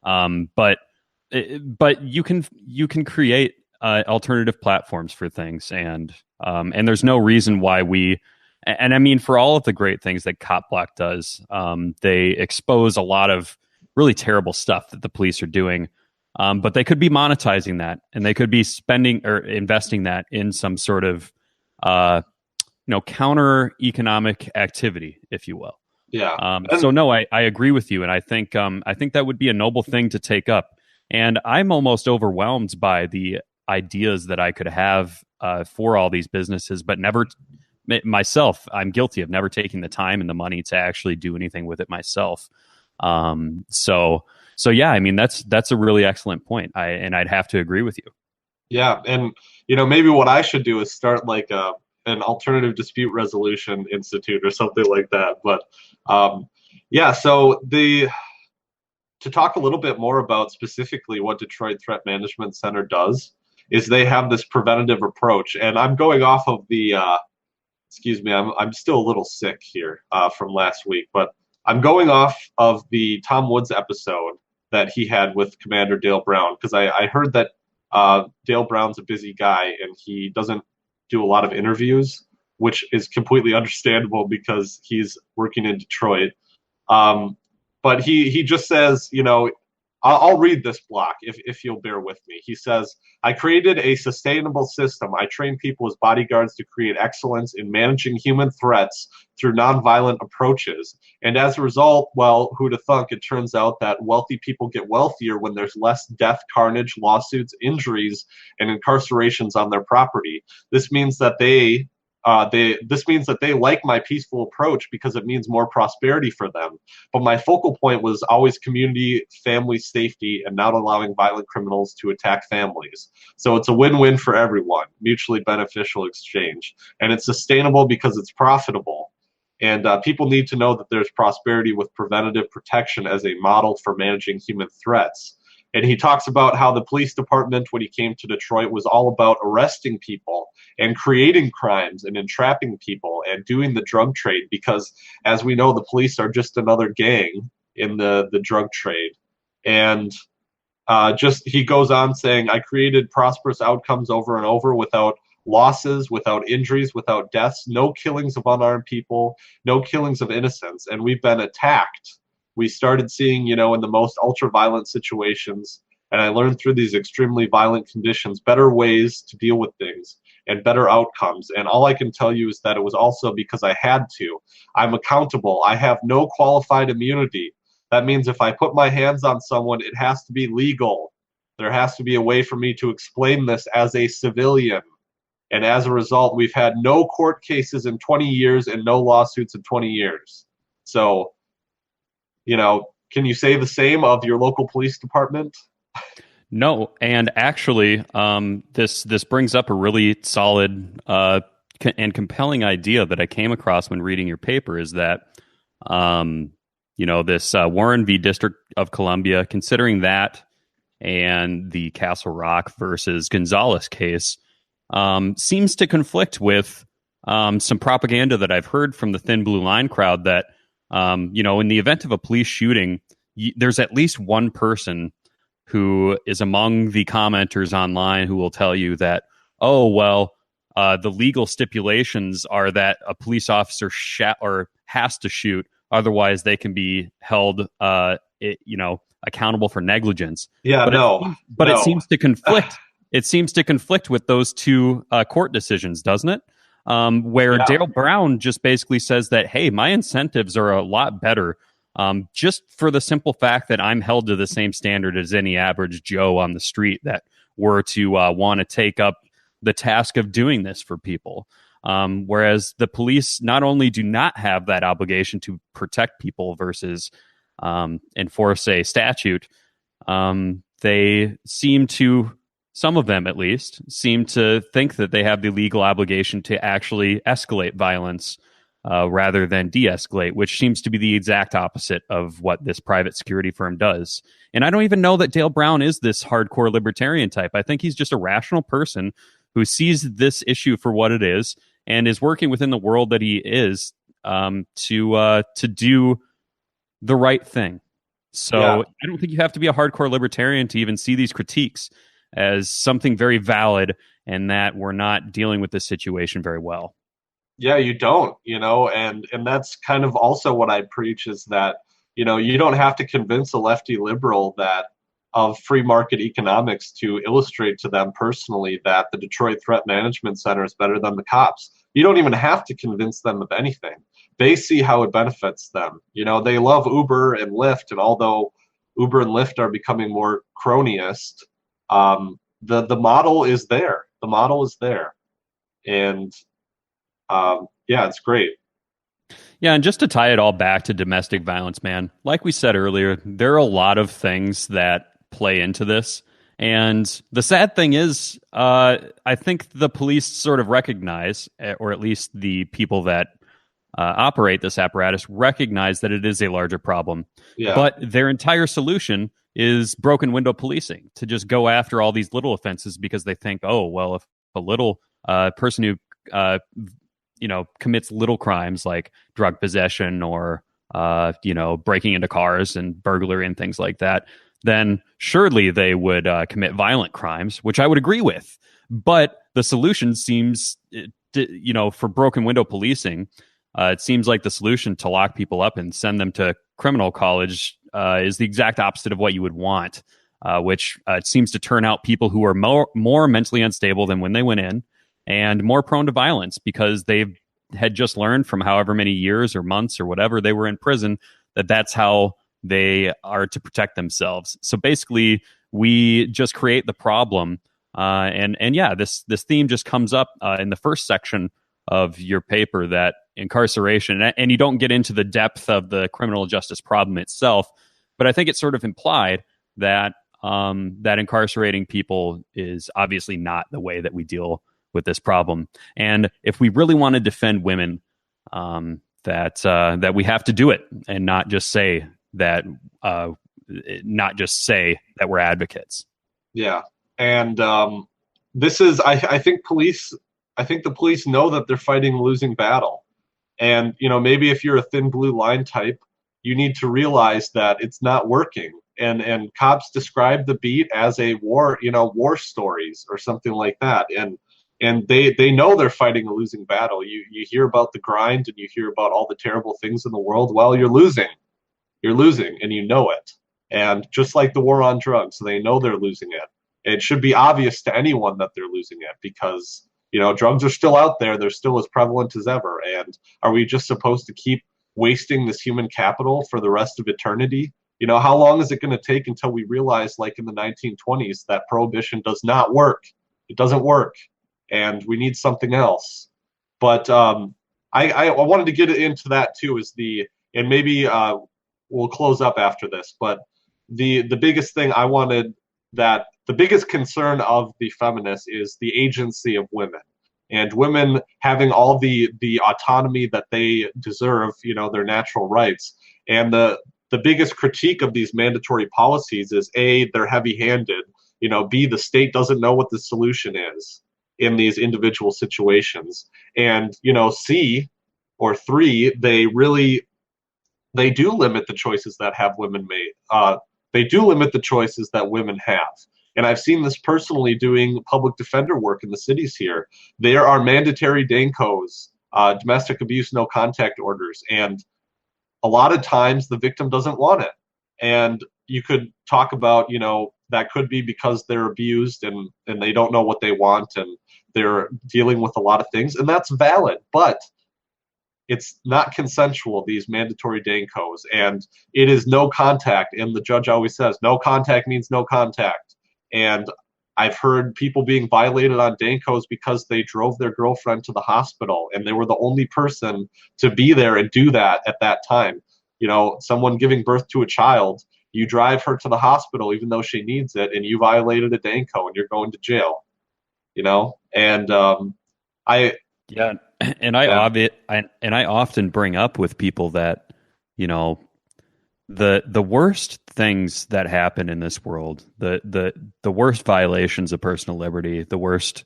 But you can create alternative platforms for things, and there's no reason why and I mean, for all of the great things that Cop Block does, they expose a lot of really terrible stuff that the police are doing. But they could be monetizing that, and they could be spending or investing that in some sort of counter economic activity, if you will. Yeah. So no, I agree with you, and I think that would be a noble thing to take up. And I'm almost overwhelmed by the ideas that I could have for all these businesses, but never myself. I'm guilty of never taking the time and the money to actually do anything with it myself. So yeah, I mean that's a really excellent point. I'd have to agree with you. Yeah, and maybe what I should do is start like an alternative dispute resolution institute or something like that. But yeah, so to talk a little bit more about specifically what Detroit Threat Management Center does is they have this preventative approach, and I'm going off of the excuse me, I'm still a little sick here from last week, but I'm going off of the Tom Woods episode that he had with Commander Dale Brown, because I heard that Dale Brown's a busy guy and he doesn't do a lot of interviews, which is completely understandable because he's working in Detroit. But he just says, I'll read this block if you'll bear with me. He says, I created a sustainable system. I train people as bodyguards to create excellence in managing human threats through nonviolent approaches. And as a result, well, who'd have thunk, it turns out that wealthy people get wealthier when there's less death, carnage, lawsuits, injuries, and incarcerations on their property. This means that they like my peaceful approach because it means more prosperity for them. But my focal point was always community, family safety, and not allowing violent criminals to attack families. So it's a win-win for everyone, mutually beneficial exchange. And it's sustainable because it's profitable. And people need to know that there's prosperity with preventative protection as a model for managing human threats. And he talks about how the police department, when he came to Detroit, was all about arresting people and creating crimes and entrapping people and doing the drug trade, because, as we know, the police are just another gang in the drug trade. And he goes on saying, I created prosperous outcomes over and over without losses, without injuries, without deaths, no killings of unarmed people, no killings of innocents. And we've been attacked. We started seeing, in the most ultra-violent situations, and I learned through these extremely violent conditions, better ways to deal with things and better outcomes. And all I can tell you is that it was also because I had to. I'm accountable. I have no qualified immunity. That means if I put my hands on someone, it has to be legal. There has to be a way for me to explain this as a civilian. And as a result, we've had no court cases in 20 years and no lawsuits in 20 years. So, can you say the same of your local police department? No, and actually, this brings up a really solid and compelling idea that I came across when reading your paper. Is that this Warren v. District of Columbia, considering that and the Castle Rock versus Gonzalez case, seems to conflict with some propaganda that I've heard from the Thin Blue Line crowd that in the event of a police shooting, there's at least one person who is among the commenters online who will tell you that, the legal stipulations are that a police officer has to shoot, otherwise they can be held, accountable for negligence. Yeah, it seems to conflict. It seems to conflict with those two court decisions, doesn't it? Where Dale Brown just basically says that, hey, my incentives are a lot better, just for the simple fact that I'm held to the same standard as any average Joe on the street that were to want to take up the task of doing this for people. Whereas the police not only do not have that obligation to protect people versus enforce a statute, they seem to, some of them at least, seem to think that they have the legal obligation to actually escalate violence rather than de-escalate, which seems to be the exact opposite of what this private security firm does. And I don't even know that Dale Brown is this hardcore libertarian type. I think he's just a rational person who sees this issue for what it is and is working within the world that he is to do the right thing. So Yeah. I don't think you have to be a hardcore libertarian to even see these critiques as something very valid and that we're not dealing with this situation very well. Yeah, you don't, and that's kind of also what I preach is that, you don't have to convince a lefty liberal that of free market economics to illustrate to them personally that the Detroit Threat Management Center is better than the cops. You don't even have to convince them of anything. They see how it benefits them. They love Uber and Lyft, and although Uber and Lyft are becoming more cronyist, the model is there. The model is there. And yeah, it's great. Yeah, and just to tie it all back to domestic violence, man, like we said earlier, there are a lot of things that play into this. And the sad thing is, I think the police sort of recognize, or at least the people that operate this apparatus recognize that it is a larger problem. Yeah. But their entire solution is broken window policing, to just go after all these little offenses because they think, oh, well, if a little person who commits little crimes like drug possession or breaking into cars and burglary and things like that, then surely they would commit violent crimes, which I would agree with. But the solution seems, for broken window policing, it seems like the solution to lock people up and send them to criminal college is the exact opposite of what you would want, which seems to turn out people who are more mentally unstable than when they went in and more prone to violence because they've had just learned from however many years or months or whatever they were in prison that that's how they are to protect themselves. So basically, we just create the problem. And yeah, this theme just comes up in the first section of your paper, that incarceration, and you don't get into the depth of the criminal justice problem itself, but I think it's sort of implied that that incarcerating people is obviously not the way that we deal with this problem. And if we really want to defend women, that we have to do it and not just say that we're advocates. Yeah, and this is I think the police know that they're fighting a losing battle, and maybe if you're a thin blue line type, you need to realize that it's not working. And cops describe the beat as a war, war stories or something like that, and they know they're fighting a losing battle. You hear about the grind and you hear about all the terrible things in the world. Well, you're losing, and you know it. And just like the war on drugs, they know they're losing it. It should be obvious to anyone that they're losing it because drugs are still out there. They're still as prevalent as ever. And are we just supposed to keep wasting this human capital for the rest of eternity? How long is it going to take until we realize, like in the 1920s, that prohibition does not work? It doesn't work. And we need something else. But I wanted to get into that too, and maybe we'll close up after this, but the biggest thing I wanted, that the biggest concern of the feminists is the agency of women, and women having all the autonomy that they deserve, their natural rights. And the biggest critique of these mandatory policies is A, they're heavy-handed, B, the state doesn't know what the solution is in these individual situations, and C or 3, they do limit the choices that have women made. They do limit the choices that women have. And I've seen this personally doing public defender work in the cities here. There are mandatory DANCOs, domestic abuse no contact orders, and a lot of times the victim doesn't want it. And you could talk about, that could be because they're abused and they don't know what they want and they're dealing with a lot of things, and that's valid, but it's not consensual, these mandatory DANCOs, and it is no contact, and the judge always says no contact means no contact. And I've heard people being violated on Dankos because they drove their girlfriend to the hospital and they were the only person to be there and do that at that time. Someone giving birth to a child, you drive her to the hospital even though she needs it, and you violated a Danko and you're going to jail. And I Yeah, and I often bring up with people that, the worst things that happen in this world, the worst violations of personal liberty, the worst,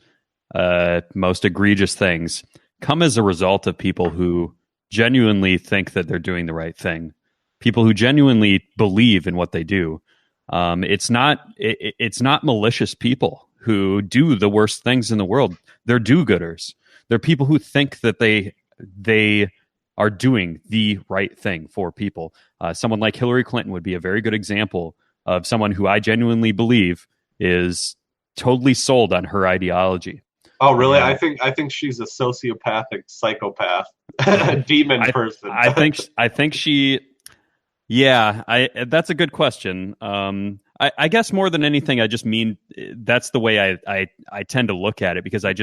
most egregious things come as a result of people who genuinely think that they're doing the right thing, people who genuinely believe in what they do. It's not malicious people who do the worst things in the world. They're do-gooders. They're people who think that they are doing the right thing for people. Someone like Hillary Clinton would be a very good example of someone who I genuinely believe is totally sold on her ideology. Oh, really? I think she's a sociopathic psychopath, demon person. I think she. Yeah, that's a good question. I guess more than anything, I just mean that's the way I tend to look at it, because I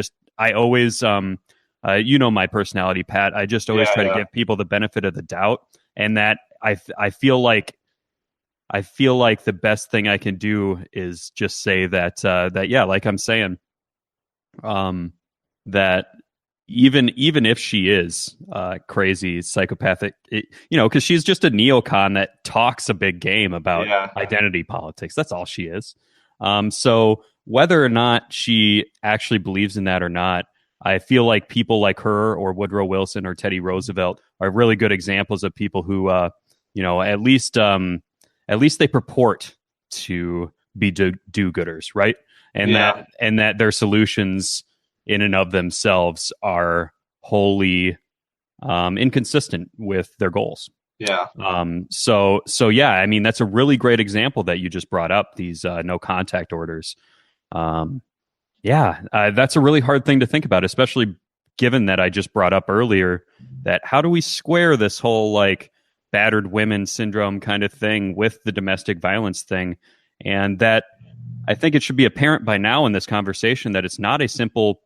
always my personality, Pat. I just always try to give people the benefit of the doubt, and that I feel like the best thing I can do is just say that like I'm saying, that even if she is crazy, psychopathic, because she's just a neocon that talks a big game about identity politics. That's all she is. So whether or not she actually believes in that or not, I feel like people like her or Woodrow Wilson or Teddy Roosevelt are really good examples of people who, at least they purport to be do-gooders, right? And that their solutions in and of themselves are wholly inconsistent with their goals. Yeah. So yeah, I mean, that's a really great example that you just brought up, these no contact orders. That's a really hard thing to think about, especially given that I just brought up earlier that how do we square this whole like battered women syndrome kind of thing with the domestic violence thing? And that I think it should be apparent by now in this conversation that it's not a simple,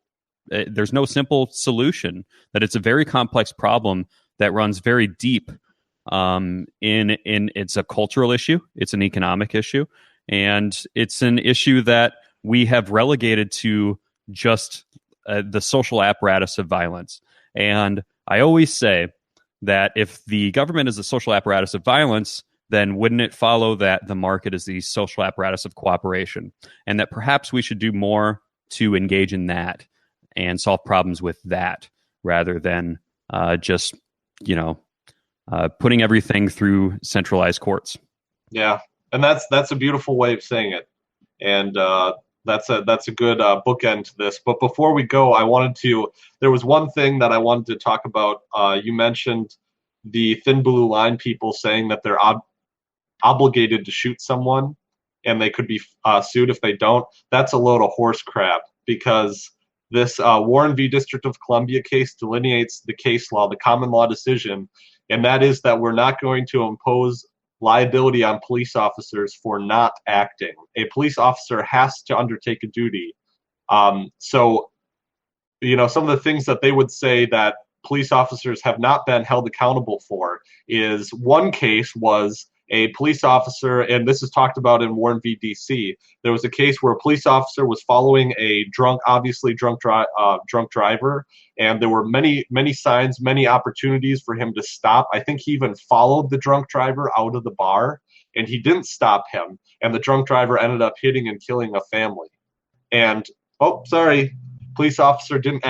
there's no simple solution, that it's a very complex problem that runs very deep. It's a cultural issue, it's an economic issue, and it's an issue that we have relegated to just the social apparatus of violence. And I always say that if the government is a social apparatus of violence, then wouldn't it follow that the market is the social apparatus of cooperation, and that perhaps we should do more to engage in that and solve problems with that rather than just putting everything through centralized courts. Yeah, and that's a beautiful way of saying it, and that's a good bookend to this. But before we go, there was one thing that I wanted to talk about. You mentioned the thin blue line people saying that they're obligated to shoot someone and they could be sued if they don't. That's a load of horse crap, because this Warren v. District of Columbia case delineates the case law, the common law decision, and that is that we're not going to impose liability on police officers for not acting. A police officer has to undertake a duty. So, some of the things that they would say that police officers have not been held accountable for is, one case was a police officer, and this is talked about in Warren v. DC. There was a case where a police officer was following a drunk driver, and there were many, many signs, many opportunities for him to stop. I think he even followed the drunk driver out of the bar, and he didn't stop him, and the drunk driver ended up hitting and killing a family. And, police officer didn't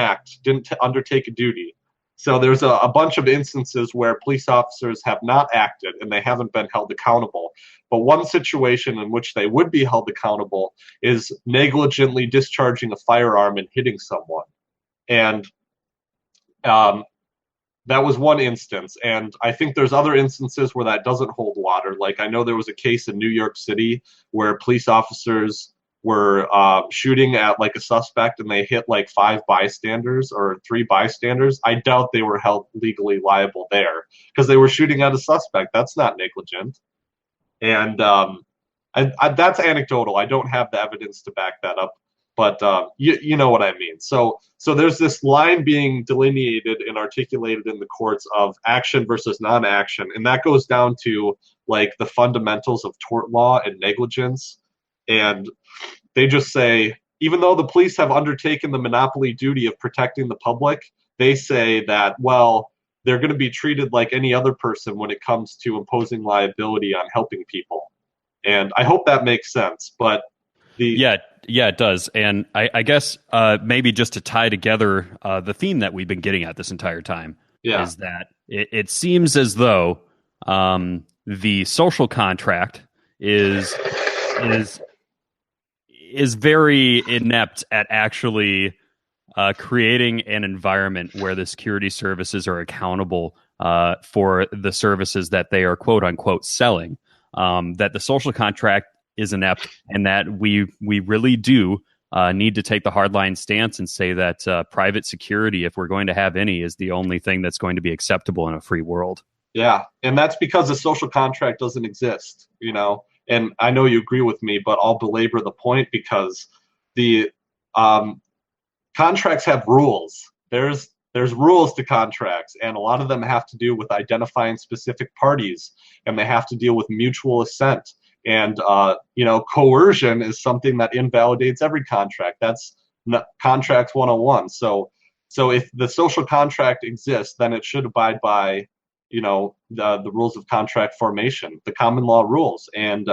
undertake a duty. So there's a bunch of instances where police officers have not acted and they haven't been held accountable. But one situation in which they would be held accountable is negligently discharging a firearm and hitting someone. And that was one instance. And I think there's other instances where that doesn't hold water. Like, I know there was a case in New York City where police officers were shooting at like a suspect and they hit like 5 bystanders or 3 bystanders. I doubt they were held legally liable there because they were shooting at a suspect. That's not negligent. And that's anecdotal. I don't have the evidence to back that up. but you know what I mean. So there's this line being delineated and articulated in the courts of action versus non-action, and that goes down to like the fundamentals of tort law and negligence. And they just say, even though the police have undertaken the monopoly duty of protecting the public, they say that, well, they're going to be treated like any other person when it comes to imposing liability on helping people. And I hope that makes sense. But yeah, it does. And I guess maybe just to tie together the theme that we've been getting at this entire time is that it seems as though the social contract is very inept at actually creating an environment where the security services are accountable for the services that they are quote unquote selling. That the social contract is inept, and that we really do need to take the hardline stance and say that private security, if we're going to have any, is the only thing that's going to be acceptable in a free world. Yeah, and that's because the social contract doesn't exist, And I know you agree with me, but I'll belabor the point because the contracts have rules. There's rules to contracts, and a lot of them have to do with identifying specific parties, and they have to deal with mutual assent. And coercion is something that invalidates every contract. That's contracts 101. So if the social contract exists, then it should abide by the rules of contract formation, the common law rules. And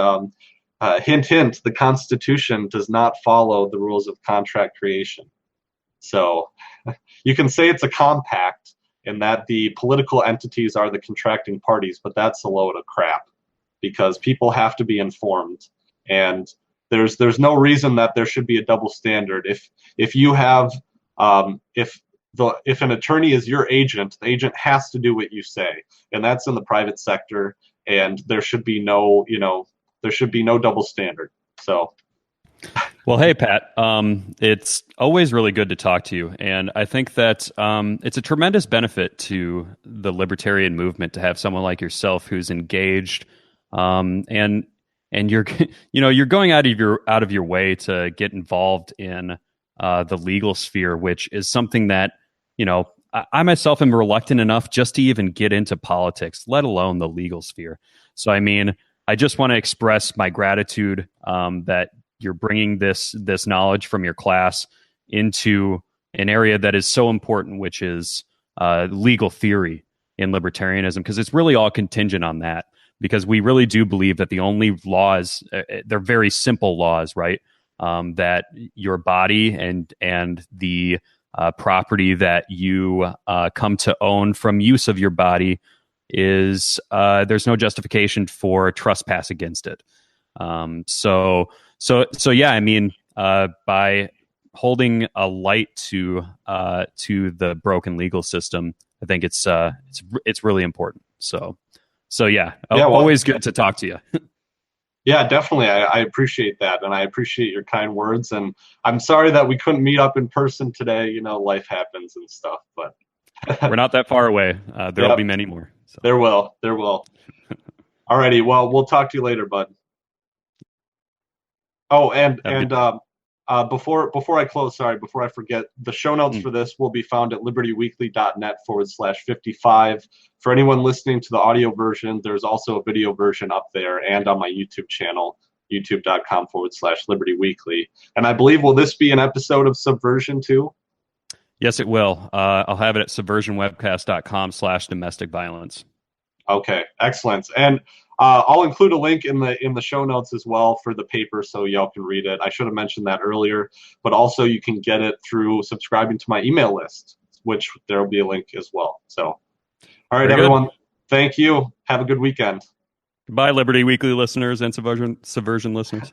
hint, hint, the Constitution does not follow the rules of contract creation. So you can say it's a compact and that the political entities are the contracting parties, but that's a load of crap because people have to be informed. And there's no reason that there should be a double standard. If you have if an attorney is your agent, the agent has to do what you say, and that's in the private sector. And there should be no double standard. So, well, hey Pat, it's always really good to talk to you, and I think that it's a tremendous benefit to the libertarian movement to have someone like yourself who's engaged, and you're you're going out of your way to get involved in the legal sphere, which is something that I myself am reluctant enough just to even get into politics, let alone the legal sphere. So, I mean, I just want to express my gratitude that you're bringing this knowledge from your class into an area that is so important, which is legal theory in libertarianism, because it's really all contingent on that. Because we really do believe that the only laws, they're very simple laws, right? That your body and the property that you come to own from use of your body is there's no justification for trespass against it. So yeah, I mean, by holding a light to the broken legal system, I think it's really important. So yeah, always good to talk to you. Yeah, definitely. I appreciate that, and I appreciate your kind words. And I'm sorry that we couldn't meet up in person today. Life happens and stuff, but we're not that far away. There'll be many more. So. There will. Alrighty. Well, we'll talk to you later, bud. Oh, and before I close, before I forget, the show notes for this will be found at libertyweekly.net/55. For anyone listening to the audio version, there's also a video version up there and on my YouTube channel, youtube.com/libertyweekly. And I believe, will this be an episode of Subversion too? Yes, it will. I'll have it at subversionwebcast.com/domestic violence. Okay, excellent. And I'll include a link in the show notes as well for the paper so y'all can read it. I should have mentioned that earlier, but also you can get it through subscribing to my email list, which there will be a link as well. So, all right, everyone, thank you. Have a good weekend. Goodbye, Liberty Weekly listeners and Subversion listeners.